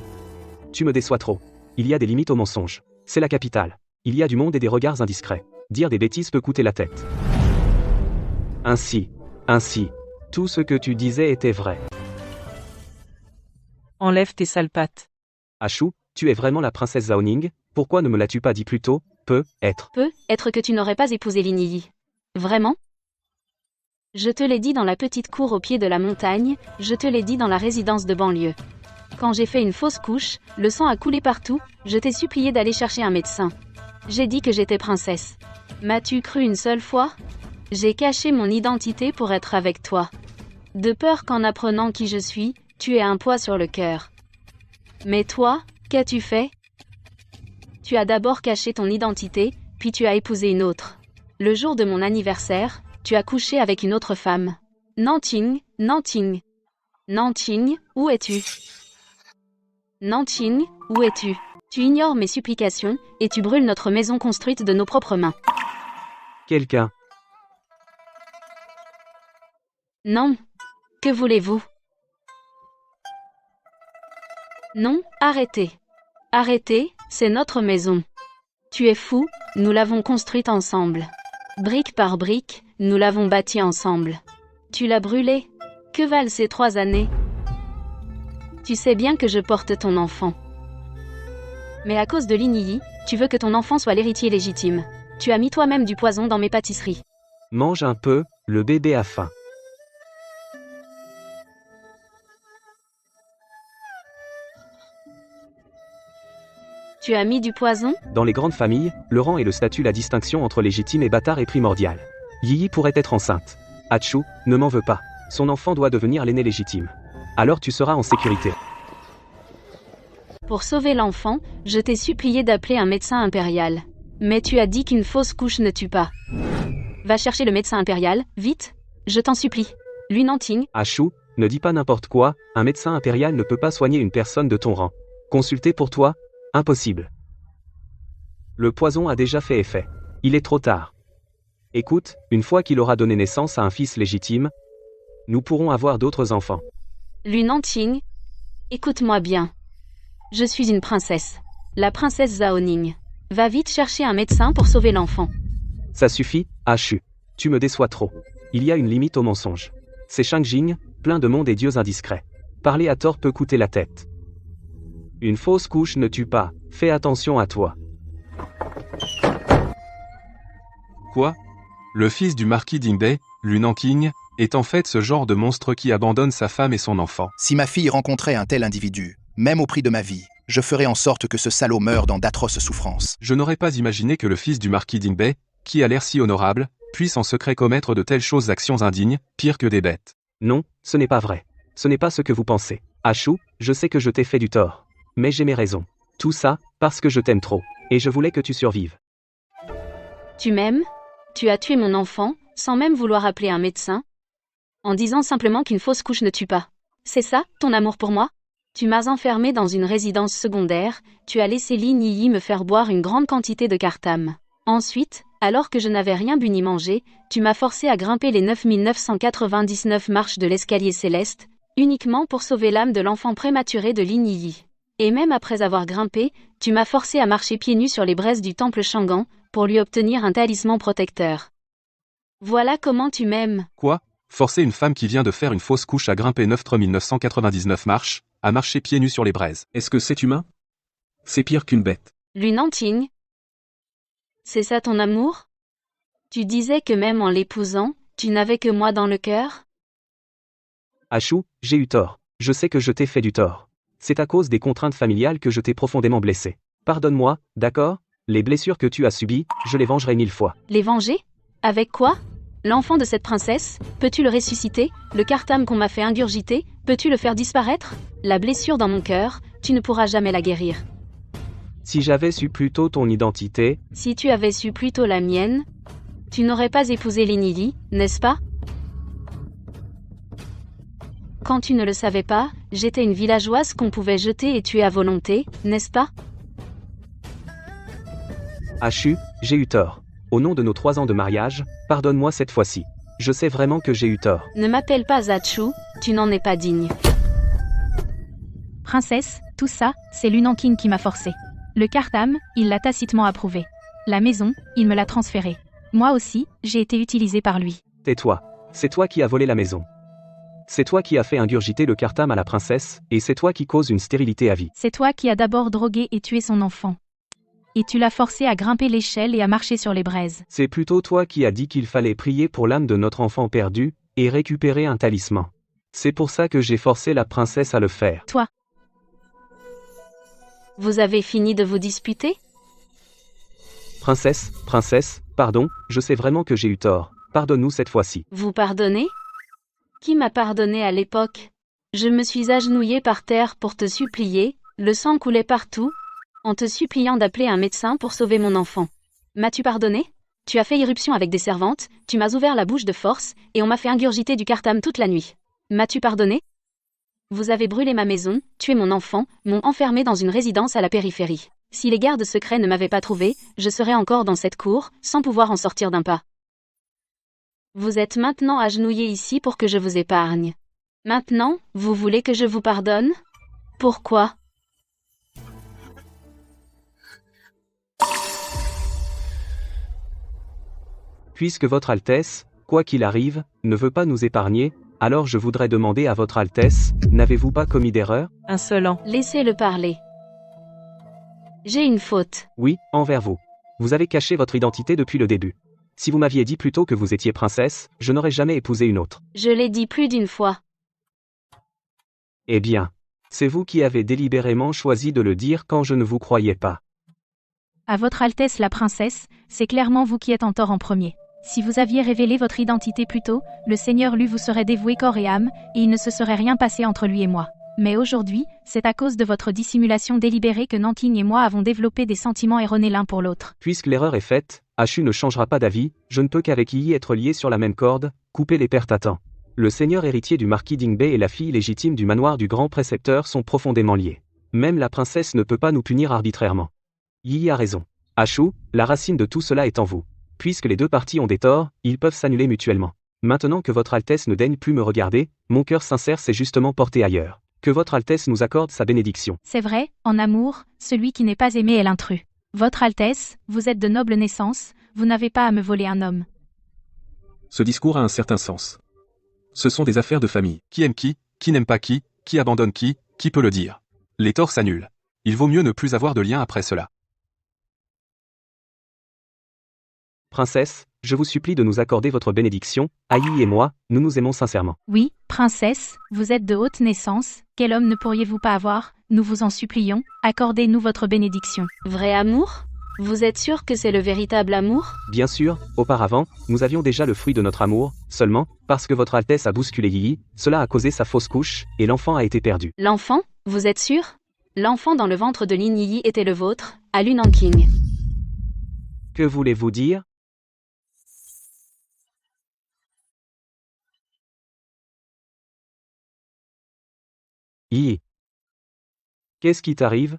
Tu me déçois trop. Il y a des limites au mensonge. C'est la capitale. Il y a du monde et des regards indiscrets. Dire des bêtises peut coûter la tête. Ainsi, tout ce que tu disais était vrai. Enlève tes sales pattes. Ashu, tu es vraiment la princesse Zaoning, pourquoi ne me l'as-tu pas dit plus tôt? Peut-être que tu n'aurais pas épousé Lin Yi. Vraiment? Je te l'ai dit dans la petite cour au pied de la montagne, je te l'ai dit dans la résidence de banlieue. Quand j'ai fait une fausse couche, le sang a coulé partout, je t'ai supplié d'aller chercher un médecin. J'ai dit que j'étais princesse. M'as-tu cru une seule fois? J'ai caché mon identité pour être avec toi. De peur qu'en apprenant qui je suis, tu aies un poids sur le cœur. Mais toi, qu'as-tu fait? Tu as d'abord caché ton identité, puis tu as épousé une autre. Le jour de mon anniversaire, tu as couché avec une autre femme. Nanqing, où es-tu? Nanqing, où es-tu? Tu ignores mes supplications, et tu brûles notre maison construite de nos propres mains. quelqu'un. Non. Que voulez-vous? Non, arrêtez. Arrêtez, c'est notre maison. Tu es fou, nous l'avons construite ensemble. Brique par brique, nous l'avons bâtie ensemble. Tu l'as brûlée? Que valent ces 3 années? Tu sais bien que je porte ton enfant. Mais à cause de Lin Yi, tu veux que ton enfant soit l'héritier légitime. Tu as mis toi-même du poison dans mes pâtisseries. Mange un peu, le bébé a faim. Tu as mis du poison? Dans les grandes familles, le rang et le statut, la distinction entre légitime et bâtard est primordiale. Yi pourrait être enceinte. Hachu, ne m'en veux pas. Son enfant doit devenir l'aîné légitime. Alors tu seras en sécurité. Pour sauver l'enfant, je t'ai supplié d'appeler un médecin impérial. Mais tu as dit qu'une fausse couche ne tue pas. Va chercher le médecin impérial, vite. Je t'en supplie. Lui Nanqing. Hachu, ne dis pas n'importe quoi, un médecin impérial ne peut pas soigner une personne de ton rang. Consulter pour toi? Impossible. Le poison a déjà fait effet. Il est trop tard. Écoute, une fois qu'il aura donné naissance à un fils légitime, nous pourrons avoir d'autres enfants. Lui Nanqing. Écoute-moi bien. Je suis une princesse. La princesse Zaoning. Va vite chercher un médecin pour sauver l'enfant. Ça suffit, Hachu. Tu me déçois trop. Il y a une limite au mensonge. C'est Shangjing, plein de monde et dieux indiscrets. Parler à tort peut coûter la tête. Une fausse couche ne tue pas, fais attention à toi. Quoi? Le fils du marquis d'Ingbei, Lu Nanqing, est en fait ce genre de monstre qui abandonne sa femme et son enfant. Si ma fille rencontrait un tel individu, même au prix de ma vie, je ferai en sorte que ce salaud meure dans d'atroces souffrances. Je n'aurais pas imaginé que le fils du marquis d'Ingbei, qui a l'air si honorable, puisse en secret commettre de telles choses, actions indignes, pires que des bêtes. Non, ce n'est pas vrai. Ce n'est pas ce que vous pensez. Hachu, je sais que je t'ai fait du tort. Mais j'ai mes raisons. Tout ça, parce que je t'aime trop. Et je voulais que tu survives. Tu m'aimes? Tu as tué mon enfant, sans même vouloir appeler un médecin? En disant simplement qu'une fausse couche ne tue pas. C'est ça, ton amour pour moi? Tu m'as enfermé dans une résidence secondaire, tu as laissé Lin Yi me faire boire une grande quantité de cartam. Ensuite, alors que je n'avais rien bu ni mangé, tu m'as forcé à grimper les 9999 marches de l'escalier céleste, uniquement pour sauver l'âme de l'enfant prématuré de Lin Yi. Et même après avoir grimpé, tu m'as forcé à marcher pieds nus sur les braises du temple Shangan, pour lui obtenir un talisman protecteur. Voilà comment tu m'aimes. Quoi? Forcer une femme qui vient de faire une fausse couche à grimper 9999 marches, à marcher pieds nus sur les braises. Est-ce que c'est humain? C'est pire qu'une bête. Lui Nanqing. C'est ça ton amour? Tu disais que même en l'épousant, tu n'avais que moi dans le cœur? Hachu, j'ai eu tort. Je sais que je t'ai fait du tort. C'est à cause des contraintes familiales que je t'ai profondément blessé. Pardonne-moi, d'accord? Les blessures que tu as subies, je les vengerai 1000 fois. Les venger? Avec quoi? L'enfant de cette princesse, peux-tu le ressusciter? Le Cartham qu'on m'a fait ingurgiter, peux-tu le faire disparaître? La blessure dans mon cœur, tu ne pourras jamais la guérir. Si j'avais su plus tôt ton identité, Si tu avais su plutôt la mienne, tu n'aurais pas épousé Linyi, n'est-ce pas? Quand tu ne le savais pas, j'étais une villageoise qu'on pouvait jeter et tuer à volonté, n'est-ce pas? Ashu, j'ai eu tort. Au nom de nos 3 ans de mariage, pardonne-moi cette fois-ci. Je sais vraiment que j'ai eu tort. Ne m'appelle pas Zachu, tu n'en es pas digne. Princesse, tout ça, c'est Lunanking qui m'a forcé. Le Cartham, il l'a tacitement approuvé. La maison, il me l'a transférée. Moi aussi, j'ai été utilisée par lui. Tais-toi. C'est toi qui as volé la maison. C'est toi qui as fait ingurgiter le Cartham à la princesse, et c'est toi qui causes une stérilité à vie. C'est toi qui as d'abord drogué et tué son enfant. Et tu l'as forcé à grimper l'échelle et à marcher sur les braises. C'est plutôt toi qui as dit qu'il fallait prier pour l'âme de notre enfant perdu, et récupérer un talisman. C'est pour ça que j'ai forcé la princesse à le faire. Toi. Vous avez fini de vous disputer? Princesse, pardon, je sais vraiment que j'ai eu tort. Pardonne-nous cette fois-ci. Vous pardonnez? Qui m'a pardonné à l'époque? Je me suis agenouillée par terre pour te supplier, le sang coulait partout, en te suppliant d'appeler un médecin pour sauver mon enfant. M'as-tu pardonné? Tu as fait irruption avec des servantes, tu m'as ouvert la bouche de force, et on m'a fait ingurgiter du Cartham toute la nuit. M'as-tu pardonné? Vous avez brûlé ma maison, tué mon enfant, m'ont enfermé dans une résidence à la périphérie. Si les gardes secrets ne m'avaient pas trouvé, je serais encore dans cette cour, sans pouvoir en sortir d'un pas. Vous êtes maintenant agenouillé ici pour que je vous épargne. Maintenant, vous voulez que je vous pardonne? Pourquoi? Puisque votre Altesse, quoi qu'il arrive, ne veut pas nous épargner, alors je voudrais demander à votre Altesse, n'avez-vous pas commis d'erreur? Insolent. Laissez-le parler. J'ai une faute. Oui, envers vous. Vous avez caché votre identité depuis le début. Si vous m'aviez dit plus tôt que vous étiez princesse, je n'aurais jamais épousé une autre. Je l'ai dit plus d'une fois. Eh bien, c'est vous qui avez délibérément choisi de le dire quand je ne vous croyais pas. À votre Altesse la princesse, c'est clairement vous qui êtes en tort en premier. Si vous aviez révélé votre identité plus tôt, le Seigneur lui vous serait dévoué corps et âme, et il ne se serait rien passé entre lui et moi. Mais aujourd'hui, c'est à cause de votre dissimulation délibérée que Nanking et moi avons développé des sentiments erronés l'un pour l'autre. Puisque l'erreur est faite, Ashu ne changera pas d'avis, je ne peux qu'avec Yi être lié sur la même corde, couper les pertes à temps. Le seigneur héritier du marquis Dingbei et la fille légitime du manoir du grand précepteur sont profondément liés. Même la princesse ne peut pas nous punir arbitrairement. Yi a raison. Ashu, la racine de tout cela est en vous. Puisque les deux parties ont des torts, ils peuvent s'annuler mutuellement. Maintenant que votre Altesse ne daigne plus me regarder, mon cœur sincère s'est justement porté ailleurs. Que votre Altesse nous accorde sa bénédiction. C'est vrai, en amour, celui qui n'est pas aimé est l'intrus. Votre Altesse, vous êtes de noble naissance, vous n'avez pas à me voler un homme. Ce discours a un certain sens. Ce sont des affaires de famille. Qui aime qui n'aime pas qui abandonne qui peut le dire? Les torts s'annulent. Il vaut mieux ne plus avoir de lien après cela. Princesse, je vous supplie de nous accorder votre bénédiction, Ayi et moi, nous nous aimons sincèrement. Oui, princesse, vous êtes de haute naissance, quel homme ne pourriez-vous pas avoir? Nous vous en supplions, accordez-nous votre bénédiction. Vrai amour? Vous êtes sûr que c'est le véritable amour? Bien sûr, auparavant, nous avions déjà le fruit de notre amour, seulement, parce que votre Altesse a bousculé Yi, cela a causé sa fausse couche, et l'enfant a été perdu. L'enfant? Vous êtes sûr? L'enfant dans le ventre de Lin Yi était le vôtre, à Lunanking. Que voulez-vous dire? Yi. Qu'est-ce qui t'arrive?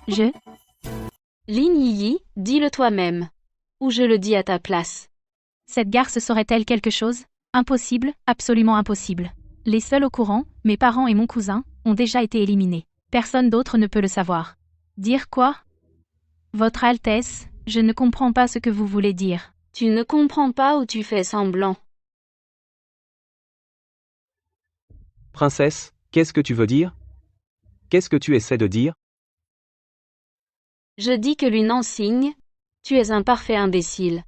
Je? Lin Yi, dis-le toi-même. Ou je le dis à ta place. Cette garce saurait-elle quelque chose? Impossible, absolument impossible. Les seuls au courant, mes parents et mon cousin, ont déjà été éliminés. Personne d'autre ne peut le savoir. Dire quoi? Votre Altesse, je ne comprends pas ce que vous voulez dire. Tu ne comprends pas ou tu fais semblant? Princesse, qu'est-ce que tu veux dire? Qu'est-ce que tu essaies de dire? Je dis que Lunanking, tu es un parfait imbécile.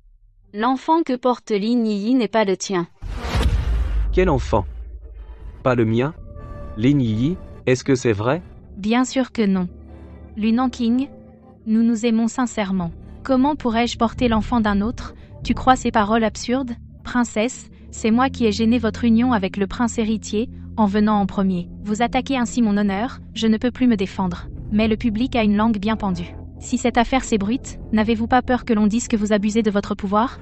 L'enfant que porte Lin Yi n'est pas le tien. Quel enfant? Pas le mien? Lin Yi, est-ce que c'est vrai? Bien sûr que non. Lunanking, Nous nous aimons sincèrement. Comment pourrais-je porter l'enfant d'un autre? Tu crois ces paroles absurdes? Princesse, c'est moi qui ai gêné votre union avec le prince héritier, en venant en premier. Vous attaquez ainsi mon honneur, je ne peux plus me défendre. Mais le public a une langue bien pendue. Si cette affaire s'ébruite, n'avez-vous pas peur que l'on dise que vous abusez de votre pouvoir?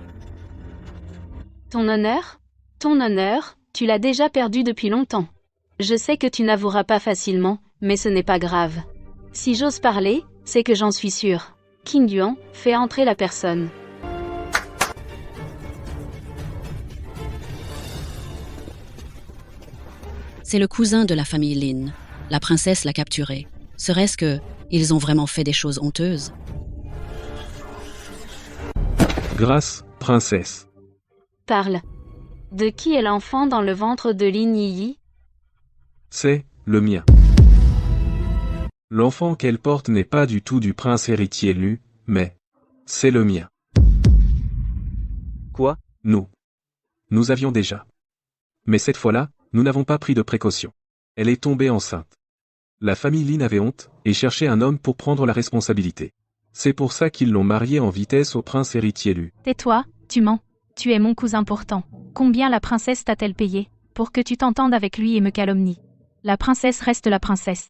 Ton honneur? Ton honneur, tu l'as déjà perdu depuis longtemps. Je sais que tu n'avoueras pas facilement, mais ce n'est pas grave. Si j'ose parler, c'est que j'en suis sûre. Qing Yuan, fais entrer la personne. C'est le cousin de la famille Lin. La princesse l'a capturé. Serait-ce que ils ont vraiment fait des choses honteuses? Grâce, princesse. Parle. De qui est l'enfant dans le ventre de Lin Yi? C'est le mien. L'enfant qu'elle porte n'est pas du tout du prince héritier Lu, mais c'est le mien. Quoi? Nous avions déjà. Mais cette fois-là, nous n'avons pas pris de précautions. Elle est tombée enceinte. La famille Lin avait honte et cherchait un homme pour prendre la responsabilité. C'est pour ça qu'ils l'ont mariée en vitesse au prince héritier Lu. Tais-toi, tu mens. Tu es mon cousin pourtant. Combien la princesse t'a-t-elle payé pour que tu t'entendes avec lui et me calomnies? La princesse reste la princesse.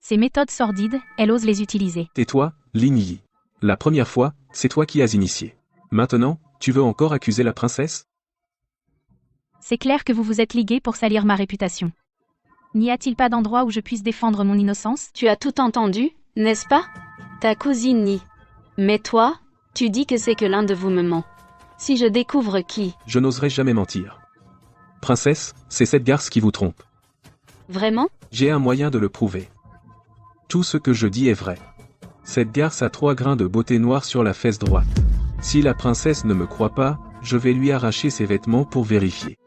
Ces méthodes sordides, elle ose les utiliser. Tais-toi, Lin Yi. La première fois, c'est toi qui as initié. Maintenant, tu veux encore accuser la princesse? C'est clair que vous vous êtes ligués pour salir ma réputation. N'y a-t-il pas d'endroit où je puisse défendre mon innocence? Tu as tout entendu, n'est-ce pas? Ta cousine nie. Mais toi, tu dis que c'est que l'un de vous me ment. Si je découvre qui... Je n'oserais jamais mentir. Princesse, c'est cette garce qui vous trompe. Vraiment? J'ai un moyen de le prouver. Tout ce que je dis est vrai. Cette garce a 3 grains de beauté noire sur la fesse droite. Si la princesse ne me croit pas, je vais lui arracher ses vêtements pour vérifier.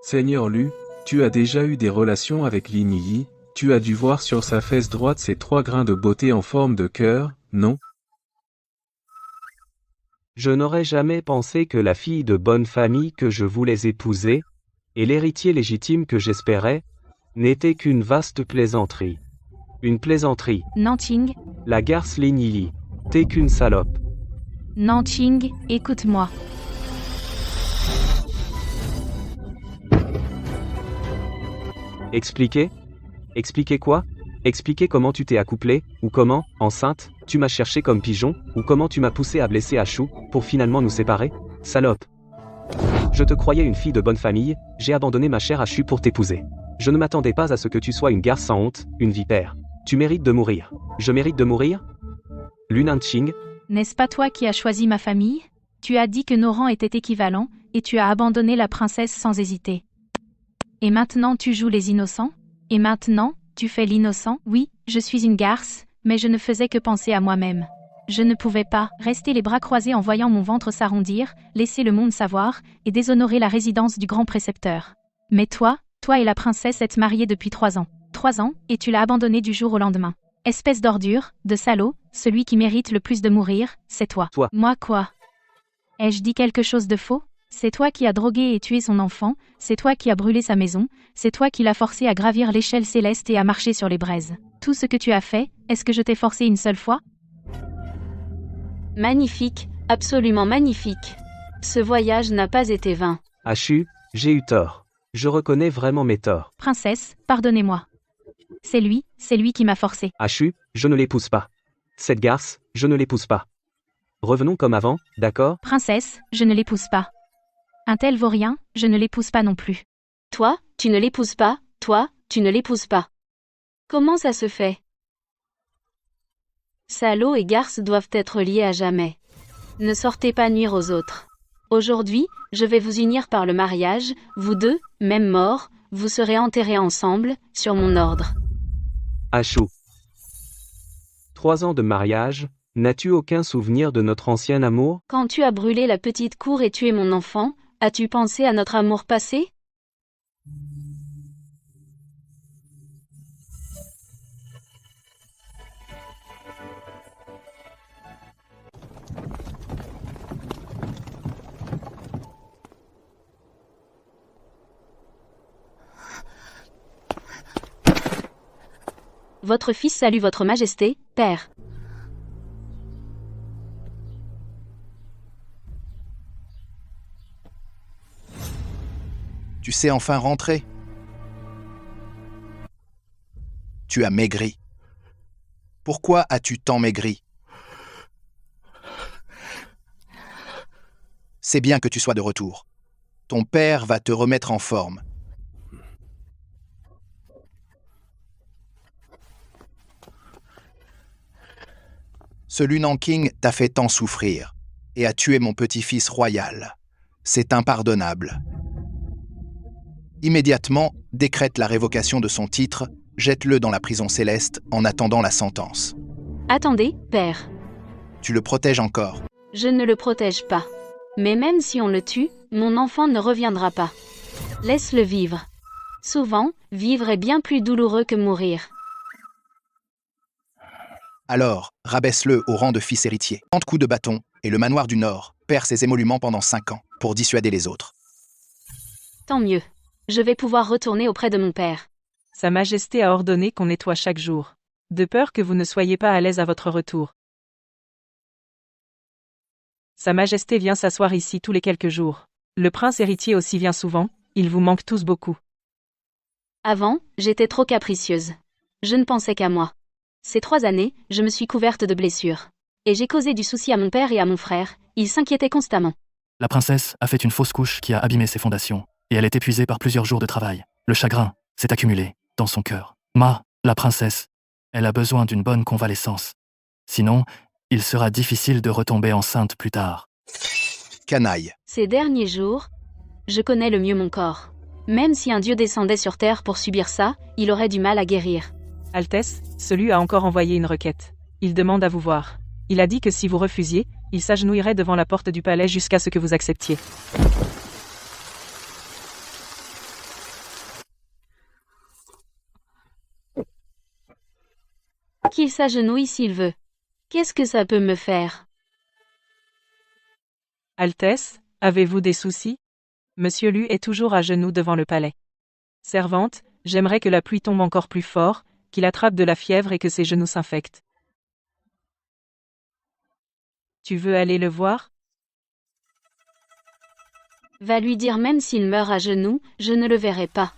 Seigneur Lu, tu as déjà eu des relations avec Lin Yi, tu as dû voir sur sa fesse droite ces 3 grains de beauté en forme de cœur, non? Je n'aurais jamais pensé que la fille de bonne famille que je voulais épouser, et l'héritier légitime que j'espérais, n'était qu'une vaste plaisanterie. Une plaisanterie. Nanting, La garce Lin Yi, t'es qu'une salope. Nanting, écoute-moi. Expliquer? Expliquer quoi? Expliquer comment tu t'es accouplé, ou comment, enceinte, tu m'as cherché comme pigeon, ou comment tu m'as poussé à blesser Achou, pour finalement nous séparer? Salope. Je te croyais une fille de bonne famille, j'ai abandonné ma chère Achou pour t'épouser. Je ne m'attendais pas à ce que tu sois une garce sans honte, une vipère. Tu mérites de mourir. Je mérite de mourir? Lu Nanqing, N'est-ce pas toi qui as choisi ma famille? Tu as dit que nos rangs étaient équivalents, et tu as abandonné la princesse sans hésiter. Et maintenant tu joues les innocents? Et maintenant, tu fais l'innocent? Oui, je suis une garce, mais je ne faisais que penser à moi-même. Je ne pouvais pas rester les bras croisés en voyant mon ventre s'arrondir, laisser le monde savoir, et déshonorer la résidence du grand précepteur. Mais toi et la princesse êtes mariés depuis 3 ans. 3 ans, et tu l'as abandonné du jour au lendemain. Espèce d'ordure, de salaud, celui qui mérite le plus de mourir, c'est toi. Toi. Moi quoi? Ai-je dit quelque chose de faux? C'est toi qui as drogué et tué son enfant, c'est toi qui as brûlé sa maison, c'est toi qui l'as forcé à gravir l'échelle céleste et à marcher sur les braises. Tout ce que tu as fait, est-ce que je t'ai forcé une seule fois? Magnifique, absolument magnifique. Ce voyage n'a pas été vain. Achou, j'ai eu tort. Je reconnais vraiment mes torts. Princesse, pardonnez-moi. C'est lui qui m'a forcé. Achou, je ne l'épouse pas. Cette garce, je ne l'épouse pas. Revenons comme avant, d'accord? Princesse, je ne l'épouse pas. Un tel vaurien, je ne l'épouse pas non plus. Toi, tu ne l'épouses pas, toi, tu ne l'épouses pas. Comment ça se fait? Salaud et garce doivent être liés à jamais. Ne sortez pas nuire aux autres. Aujourd'hui, je vais vous unir par le mariage, vous deux, même morts, vous serez enterrés ensemble, sur mon ordre. Achou. 3 ans de mariage, n'as-tu aucun souvenir de notre ancien amour? Quand tu as brûlé la petite cour et tué mon enfant, as-tu pensé à notre amour passé? Votre fils salue votre majesté, père. Tu sais enfin rentrer? Tu as maigri. Pourquoi as-tu tant maigri? C'est bien que tu sois de retour. Ton père va te remettre en forme. Ce Lunan King t'a fait tant souffrir et a tué mon petit-fils royal. C'est impardonnable. Immédiatement, décrète la révocation de son titre, jette-le dans la prison céleste en attendant la sentence. Attendez, père. Tu le protèges encore. Je ne le protège pas. Mais même si on le tue, mon enfant ne reviendra pas. Laisse-le vivre. Souvent, vivre est bien plus douloureux que mourir. Alors, rabaisse-le au rang de fils héritier. 30 coups de bâton, et le manoir du Nord perd ses émoluments pendant 5 ans, pour dissuader les autres. Tant mieux. Je vais pouvoir retourner auprès de mon père. Sa Majesté a ordonné qu'on nettoie chaque jour. De peur que vous ne soyez pas à l'aise à votre retour. Sa Majesté vient s'asseoir ici tous les quelques jours. Le prince héritier aussi vient souvent, ils vous manquent tous beaucoup. Avant, j'étais trop capricieuse. Je ne pensais qu'à moi. Ces 3 années, je me suis couverte de blessures. Et j'ai causé du souci à mon père et à mon frère, ils s'inquiétaient constamment. La princesse a fait une fausse couche qui a abîmé ses fondations, et elle est épuisée par plusieurs jours de travail. Le chagrin s'est accumulé dans son cœur. La princesse, elle a besoin d'une bonne convalescence. Sinon, il sera difficile de retomber enceinte plus tard. Canaille. Ces derniers jours, je connais le mieux mon corps. Même si un dieu descendait sur terre pour subir ça, il aurait du mal à guérir. Altesse, celui a encore envoyé une requête. Il demande à vous voir. Il a dit que si vous refusiez, il s'agenouillerait devant la porte du palais jusqu'à ce que vous acceptiez. Qu'il s'agenouille s'il veut. Qu'est-ce que ça peut me faire? Altesse, avez-vous des soucis? Monsieur Lu est toujours à genoux devant le palais. Servante, j'aimerais que la pluie tombe encore plus fort, qu'il attrape de la fièvre et que ses genoux s'infectent. Tu veux aller le voir? Va lui dire même s'il meurt à genoux, je ne le verrai pas.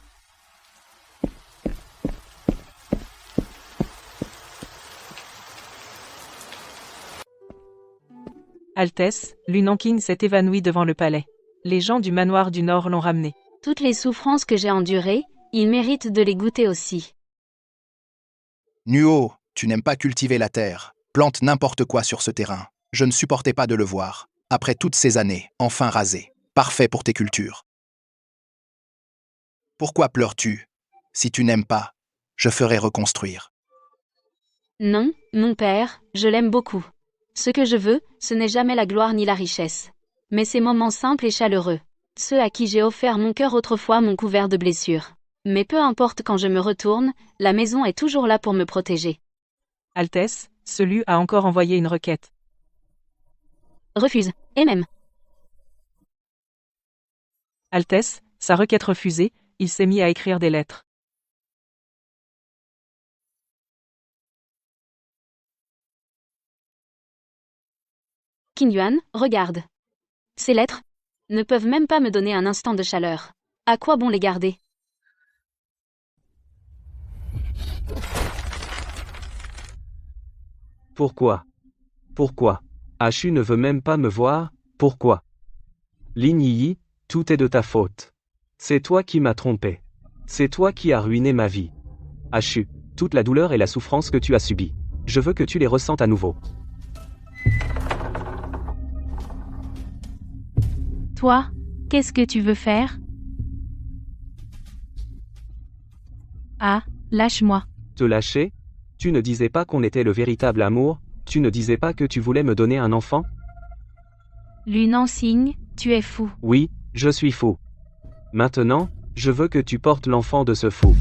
Altesse, Lunan King s'est évanoui devant le palais. Les gens du manoir du Nord l'ont ramené. Toutes les souffrances que j'ai endurées, il mérite de les goûter aussi. Nuo, tu n'aimes pas cultiver la terre. Plante n'importe quoi sur ce terrain. Je ne supportais pas de le voir. Après toutes ces années, enfin rasé. Parfait pour tes cultures. Pourquoi pleures-tu? Si tu n'aimes pas, je ferai reconstruire. Non, mon père, je l'aime beaucoup. Ce que je veux, ce n'est jamais la gloire ni la richesse. Mais ces moments simples et chaleureux. Ceux à qui j'ai offert mon cœur autrefois m'ont couvert de blessures. Mais peu importe quand je me retourne, la maison est toujours là pour me protéger. Altesse, celui a encore envoyé une requête. Refuse, et même. Altesse, sa requête refusée, il s'est mis à écrire des lettres. Qin Yuan, regarde. Ces lettres ne peuvent même pas me donner un instant de chaleur. À quoi bon les garder? Pourquoi? Pourquoi? Ashu ne veut même pas me voir, pourquoi? Lin Yi, tout est de ta faute. C'est toi qui m'as trompé. C'est toi qui as ruiné ma vie. Ashu, toute la douleur et la souffrance que tu as subies. Je veux que tu les ressentes à nouveau. Toi, qu'est-ce que tu veux faire? Ah, lâche-moi. Te lâcher? Tu ne disais pas qu'on était le véritable amour? Tu ne disais pas que tu voulais me donner un enfant? Lunan King, tu es fou. Oui, je suis fou. Maintenant, je veux que tu portes l'enfant de ce fou.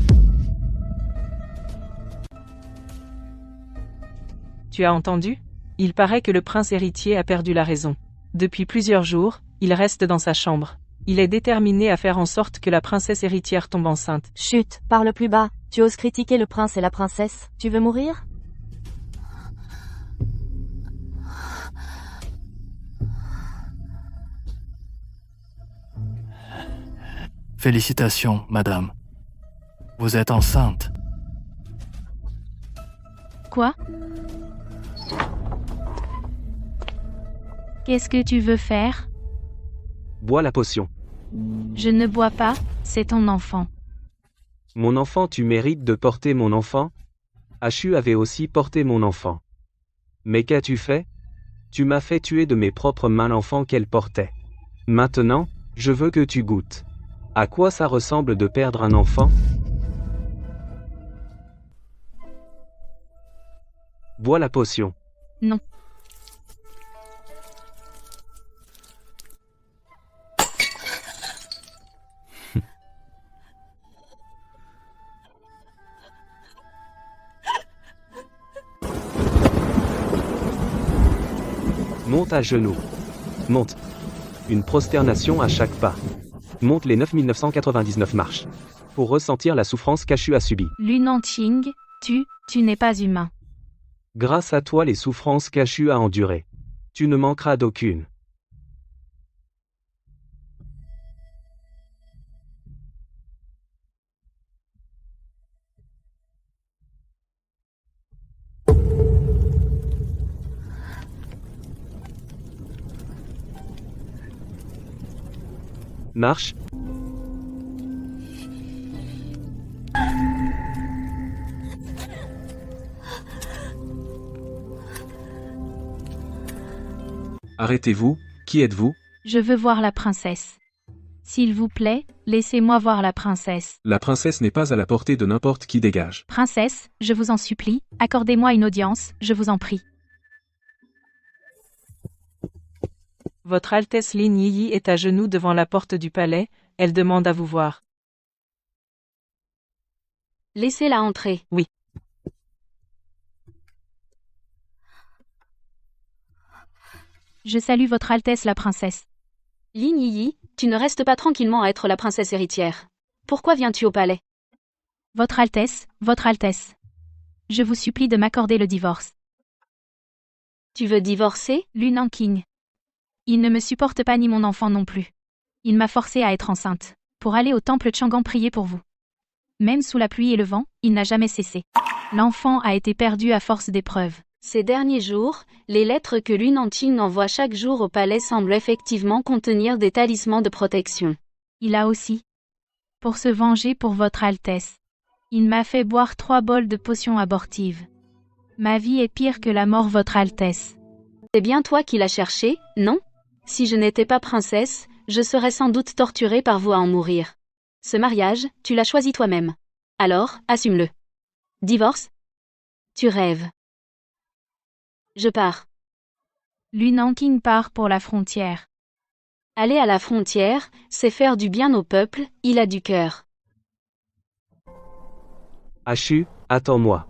Tu as entendu? Il paraît que le prince héritier a perdu la raison. Depuis plusieurs jours, il reste dans sa chambre. Il est déterminé à faire en sorte que la princesse héritière tombe enceinte. Chut, parle plus bas. Tu oses critiquer le prince et la princesse. Tu veux mourir? Félicitations, madame. Vous êtes enceinte. Quoi? Qu'est-ce que tu veux faire? Bois la potion. Je ne bois pas, c'est ton enfant. Mon enfant, tu mérites de porter mon enfant? Ashu avait aussi porté mon enfant. Mais qu'as-tu fait? Tu m'as fait tuer de mes propres mains l'enfant qu'elle portait. Maintenant, je veux que tu goûtes. À quoi ça ressemble de perdre un enfant? Bois la potion. Non. Monte à genoux. Monte. Une prosternation à chaque pas. Monte les 9999 marches. Pour ressentir la souffrance qu'Ashu a subie. Lunanqing, tu n'es pas humain. Grâce à toi les souffrances qu'Ashu a endurées. Tu ne manqueras d'aucune. Marche. Arrêtez-vous, qui êtes-vous? Je veux voir la princesse. S'il vous plaît, laissez-moi voir la princesse. La princesse n'est pas à la portée de n'importe qui, dégage. Princesse, je vous en supplie, accordez-moi une audience, je vous en prie. Votre Altesse Lin Yi est à genoux devant la porte du palais, elle demande à vous voir. Laissez-la entrer. Oui. Je salue votre Altesse la princesse. Lin Yi, tu ne restes pas tranquillement à être la princesse héritière. Pourquoi viens-tu au palais? Votre Altesse, votre Altesse. Je vous supplie de m'accorder le divorce. Tu veux divorcer? Lunanqing. Il ne me supporte pas ni mon enfant non plus. Il m'a forcée à être enceinte, pour aller au temple Chang'an prier pour vous. Même sous la pluie et le vent, il n'a jamais cessé. L'enfant a été perdu à force d'épreuves. Ces derniers jours, les lettres que Lunanqing envoie chaque jour au palais semblent effectivement contenir des talismans de protection. Il a aussi, pour se venger pour votre Altesse, il m'a fait boire 3 bols de potions abortives. Ma vie est pire que la mort, votre Altesse. C'est bien toi qui l'as cherché, non? Si je n'étais pas princesse, je serais sans doute torturée par vous à en mourir. Ce mariage, tu l'as choisi toi-même. Alors, assume-le. Divorce? Tu rêves. Je pars. Lunanqing part pour la frontière. Aller à la frontière, c'est faire du bien au peuple, il a du cœur. Ashu, attends-moi.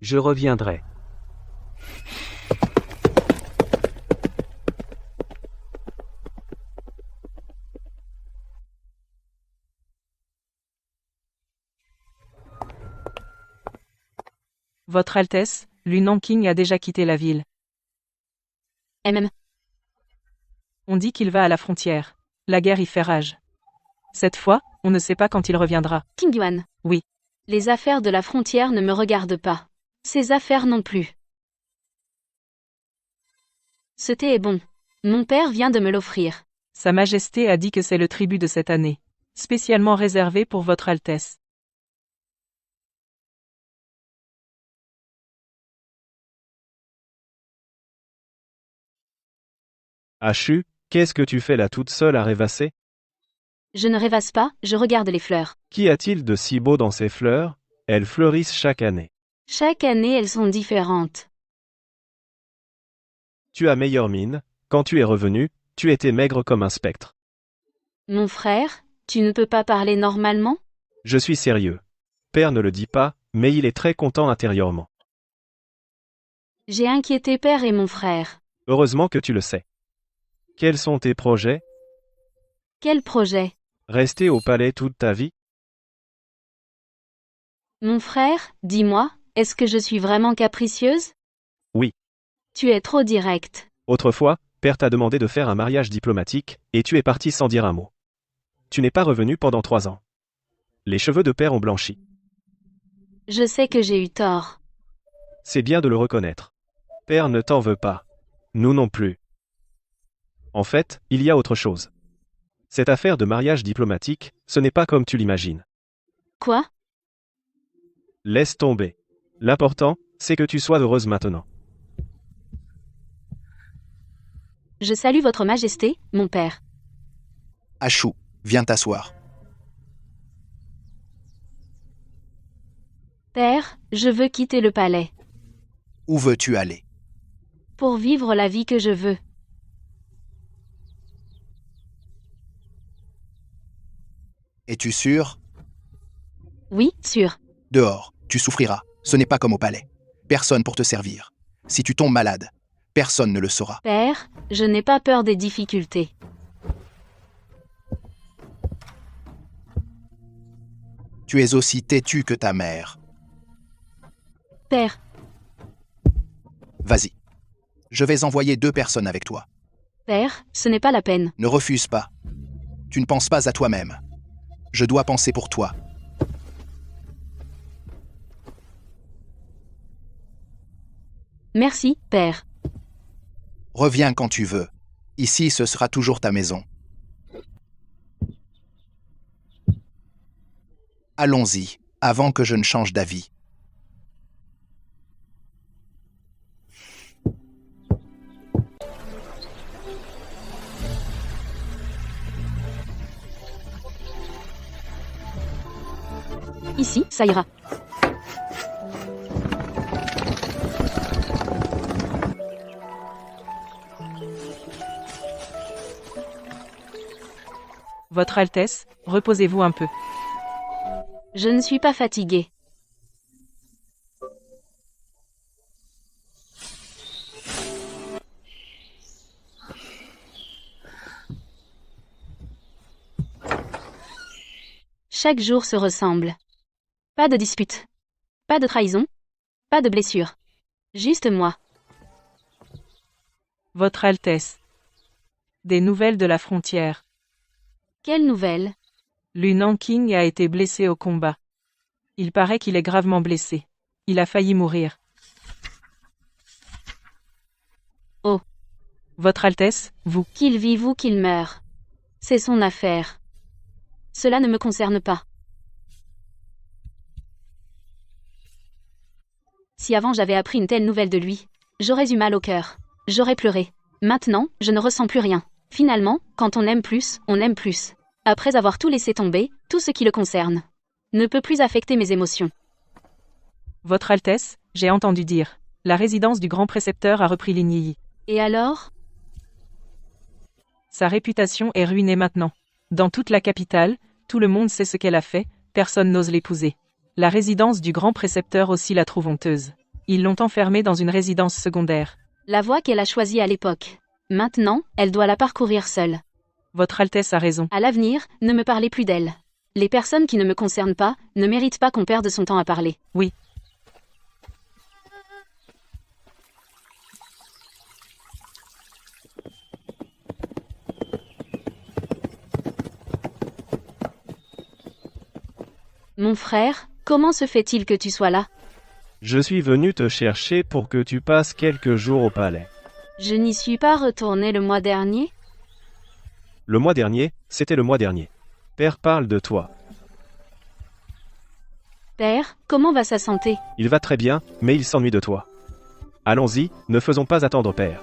Je reviendrai. Votre Altesse, Lunanqing a déjà quitté la ville. On dit qu'il va à la frontière. La guerre y fait rage. Cette fois, on ne sait pas quand il reviendra. King Yuan. Oui. Les affaires de la frontière ne me regardent pas. Ces affaires non plus. Ce thé est bon. Mon père vient de me l'offrir. Sa Majesté a dit que c'est le tribut de cette année. Spécialement réservé pour votre Altesse. Ashu, qu'est-ce que tu fais là toute seule à rêvasser? Je ne rêvasse pas, je regarde les fleurs. Qu'y a-t-il de si beau dans ces fleurs? Elles fleurissent chaque année. Chaque année elles sont différentes. Tu as meilleure mine, quand tu es revenu, tu étais maigre comme un spectre. Mon frère, tu ne peux pas parler normalement? Je suis sérieux. Père ne le dit pas, mais il est très content intérieurement. J'ai inquiété père et mon frère. Heureusement que tu le sais. Quels sont tes projets? Quel projet? Rester au palais toute ta vie? Mon frère, dis-moi, est-ce que je suis vraiment capricieuse? Oui. Tu es trop direct. Autrefois, père t'a demandé de faire un mariage diplomatique, et tu es parti sans dire un mot. Tu n'es pas revenu pendant 3 ans. Les cheveux de père ont blanchi. Je sais que j'ai eu tort. C'est bien de le reconnaître. Père ne t'en veut pas. Nous non plus. En fait, il y a autre chose. Cette affaire de mariage diplomatique, ce n'est pas comme tu l'imagines. Quoi? Laisse tomber. L'important, c'est que tu sois heureuse maintenant. Je salue votre majesté, mon père. Ashou, viens t'asseoir. Père, je veux quitter le palais. Où veux-tu aller? Pour vivre la vie que je veux. Es-tu sûr? Oui, sûr. Dehors, tu souffriras. Ce n'est pas comme au palais. Personne pour te servir. Si tu tombes malade, personne ne le saura. Père, je n'ai pas peur des difficultés. Tu es aussi têtu que ta mère. Père, Vas-y. Je vais envoyer 2 personnes avec toi. père, ce n'est pas la peine. Ne refuse pas. Tu ne penses pas à toi-même. Je dois penser pour toi. Merci, père. Reviens quand tu veux. Ici, ce sera toujours ta maison. Allons-y, avant que je ne change d'avis. Ici, ça ira. Votre Altesse, reposez-vous un peu. Je ne suis pas fatiguée. Chaque jour se ressemble. Pas de dispute. Pas de trahison. Pas de blessure. Juste moi. Votre Altesse. Des nouvelles de la frontière. Quelle nouvelle? Lu Nanking a été blessé au combat. Il paraît qu'il est gravement blessé. Il a failli mourir. Oh. Votre Altesse, vous. Qu'il vive ou qu'il meure. C'est son affaire. Cela ne me concerne pas. Si avant j'avais appris une telle nouvelle de lui, j'aurais eu mal au cœur. J'aurais pleuré. Maintenant, je ne ressens plus rien. Finalement, quand on aime plus, on aime plus. Après avoir tout laissé tomber, tout ce qui le concerne ne peut plus affecter mes émotions. Votre Altesse, j'ai entendu dire. La résidence du grand précepteur a repris Ligny. Et alors? Sa réputation est ruinée maintenant. Dans toute la capitale, tout le monde sait ce qu'elle a fait, personne n'ose l'épouser. La résidence du grand précepteur aussi la trouve honteuse. Ils l'ont enfermée dans une résidence secondaire. La voie qu'elle a choisie à l'époque. Maintenant, elle doit la parcourir seule. Votre Altesse a raison. À l'avenir, ne me parlez plus d'elle. Les personnes qui ne me concernent pas ne méritent pas qu'on perde son temps à parler. Oui. Mon frère, comment se fait-il que tu sois là? Je suis venu te chercher pour que tu passes quelques jours au palais. Je n'y suis pas retourné le mois dernier? Le mois dernier, c'était le mois dernier. Père parle de toi. Père, comment va sa santé? Il va très bien, mais il s'ennuie de toi. Allons-y, ne faisons pas attendre Père.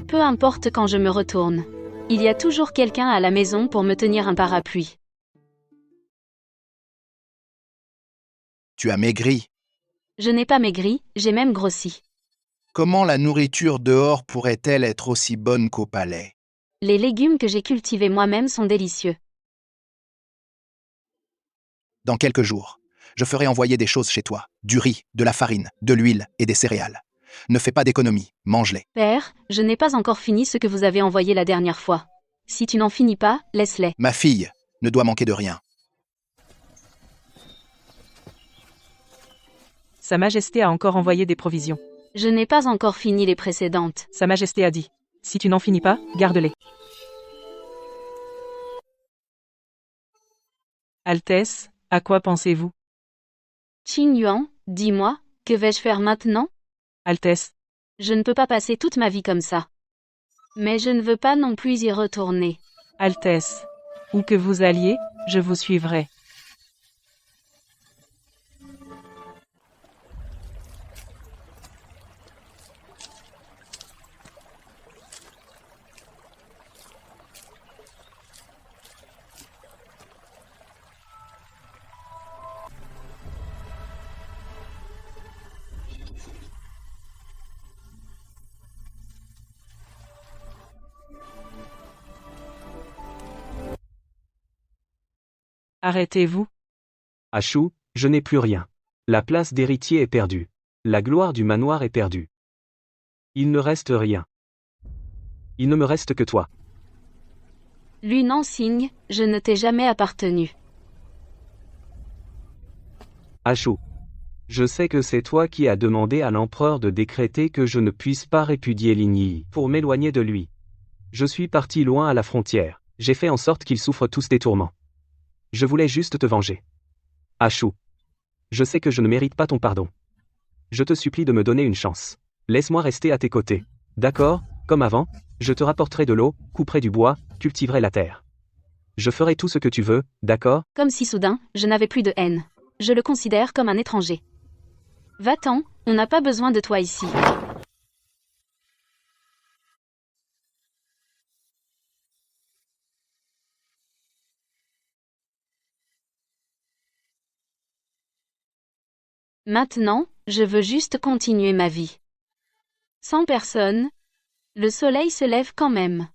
Peu importe quand je me retourne. Il y a toujours quelqu'un à la maison pour me tenir un parapluie. Tu as maigri. Je n'ai pas maigri, j'ai même grossi. Comment la nourriture dehors pourrait-elle être aussi bonne qu'au palais? Les légumes que j'ai cultivés moi-même sont délicieux. Dans quelques jours, je ferai envoyer des choses chez toi. Du riz, de la farine, de l'huile et des céréales. Ne fais pas d'économie, mange-les. Père, je n'ai pas encore fini ce que vous avez envoyé la dernière fois. Si tu n'en finis pas, laisse-les. Ma fille ne doit manquer de rien. Sa Majesté a encore envoyé des provisions. Je n'ai pas encore fini les précédentes. Sa Majesté a dit. Si tu n'en finis pas, garde-les. Altesse, à quoi pensez-vous? Qing Yuan, dis-moi, que vais-je faire maintenant? Altesse, Je ne peux pas passer toute ma vie comme ça. Mais je ne veux pas non plus y retourner. Altesse. Où que vous alliez, je vous suivrai. Arrêtez-vous. Ashu, je n'ai plus rien. La place d'héritier est perdue. La gloire du manoir est perdue. Il ne reste rien. Il ne me reste que toi. Lu Nansing, je ne t'ai jamais appartenu. Ashu. Je sais que c'est toi qui as demandé à l'empereur de décréter que je ne puisse pas répudier Lin Yi pour m'éloigner de lui. Je suis parti loin à la frontière. J'ai fait en sorte qu'ils souffrent tous des tourments. Je voulais juste te venger. Ashu. Je sais que je ne mérite pas ton pardon. Je te supplie de me donner une chance. Laisse-moi rester à tes côtés. D'accord, comme avant, je te rapporterai de l'eau, couperai du bois, cultiverai la terre. Je ferai tout ce que tu veux, d'accord? Comme si soudain, je n'avais plus de haine. Je le considère comme un étranger. Va-t'en, on n'a pas besoin de toi ici. Maintenant, je veux juste continuer ma vie. Sans personne, le soleil se lève quand même.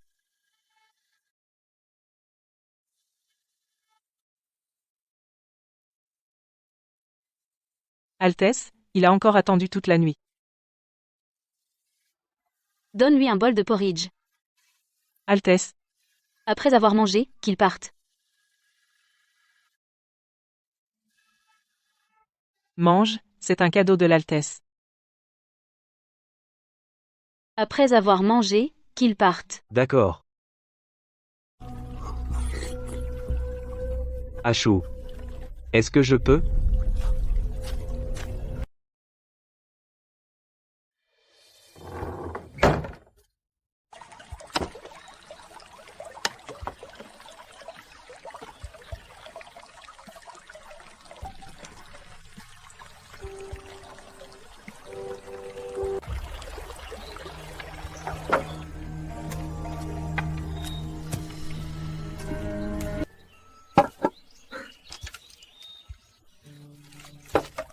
Altesse, il a encore attendu toute la nuit. Donne-lui un bol de porridge. Altesse, Après avoir mangé, qu'il parte. mange, c'est un cadeau de l'Altesse. Après avoir mangé, qu'il parte. D'accord. Ashu. Est-ce que je peux?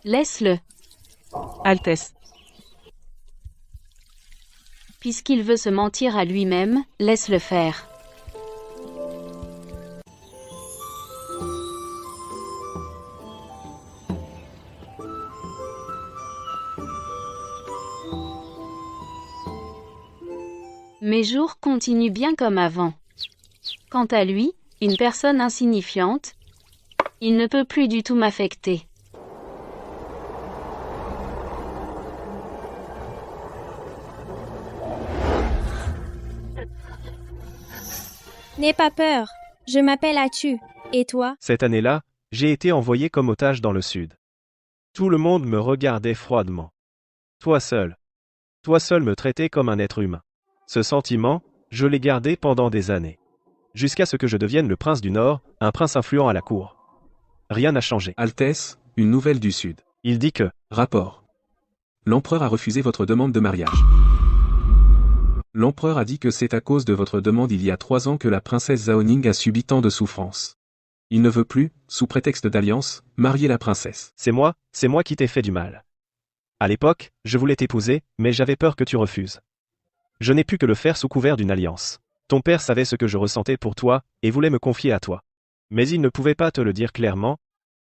Laisse-le. Altesse, Puisqu'il veut se mentir à lui-même, laisse-le faire. Mes jours continuent bien comme avant. Quant à lui, une personne insignifiante, il ne peut plus du tout m'affecter. N'aie pas peur. Je m'appelle Atu. Et toi? Cette année-là, j'ai été envoyé comme otage dans le sud. Tout le monde me regardait froidement. Toi seul me traitais comme un être humain. Ce sentiment, je l'ai gardé pendant des années. Jusqu'à ce que je devienne le prince du Nord, un prince influent à la cour. Rien n'a changé. Altesse, une nouvelle du Sud. Il dit que, Rapport. L'empereur a refusé votre demande de mariage. L'empereur a dit que c'est à cause de votre demande il y a 3 ans que la princesse Zaoning a subi tant de souffrances. Il ne veut plus, sous prétexte d'alliance, marier la princesse. c'est moi qui t'ai fait du mal. À l'époque, je voulais t'épouser, mais j'avais peur que tu refuses. Je n'ai pu que le faire sous couvert d'une alliance. Ton père savait ce que je ressentais pour toi, et voulait me confier à toi. Mais il ne pouvait pas te le dire clairement,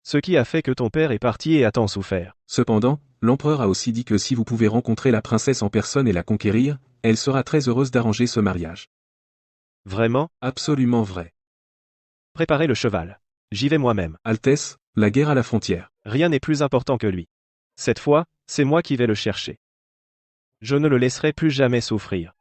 ce qui a fait que ton père est parti et a tant souffert. Cependant, l'empereur a aussi dit que si vous pouvez rencontrer la princesse en personne et la conquérir, elle sera très heureuse d'arranger ce mariage. Vraiment? Absolument vrai. Préparez le cheval. J'y vais moi-même. Altesse, la guerre à la frontière. Rien n'est plus important que lui. Cette fois, c'est moi qui vais le chercher. Je ne le laisserai plus jamais souffrir.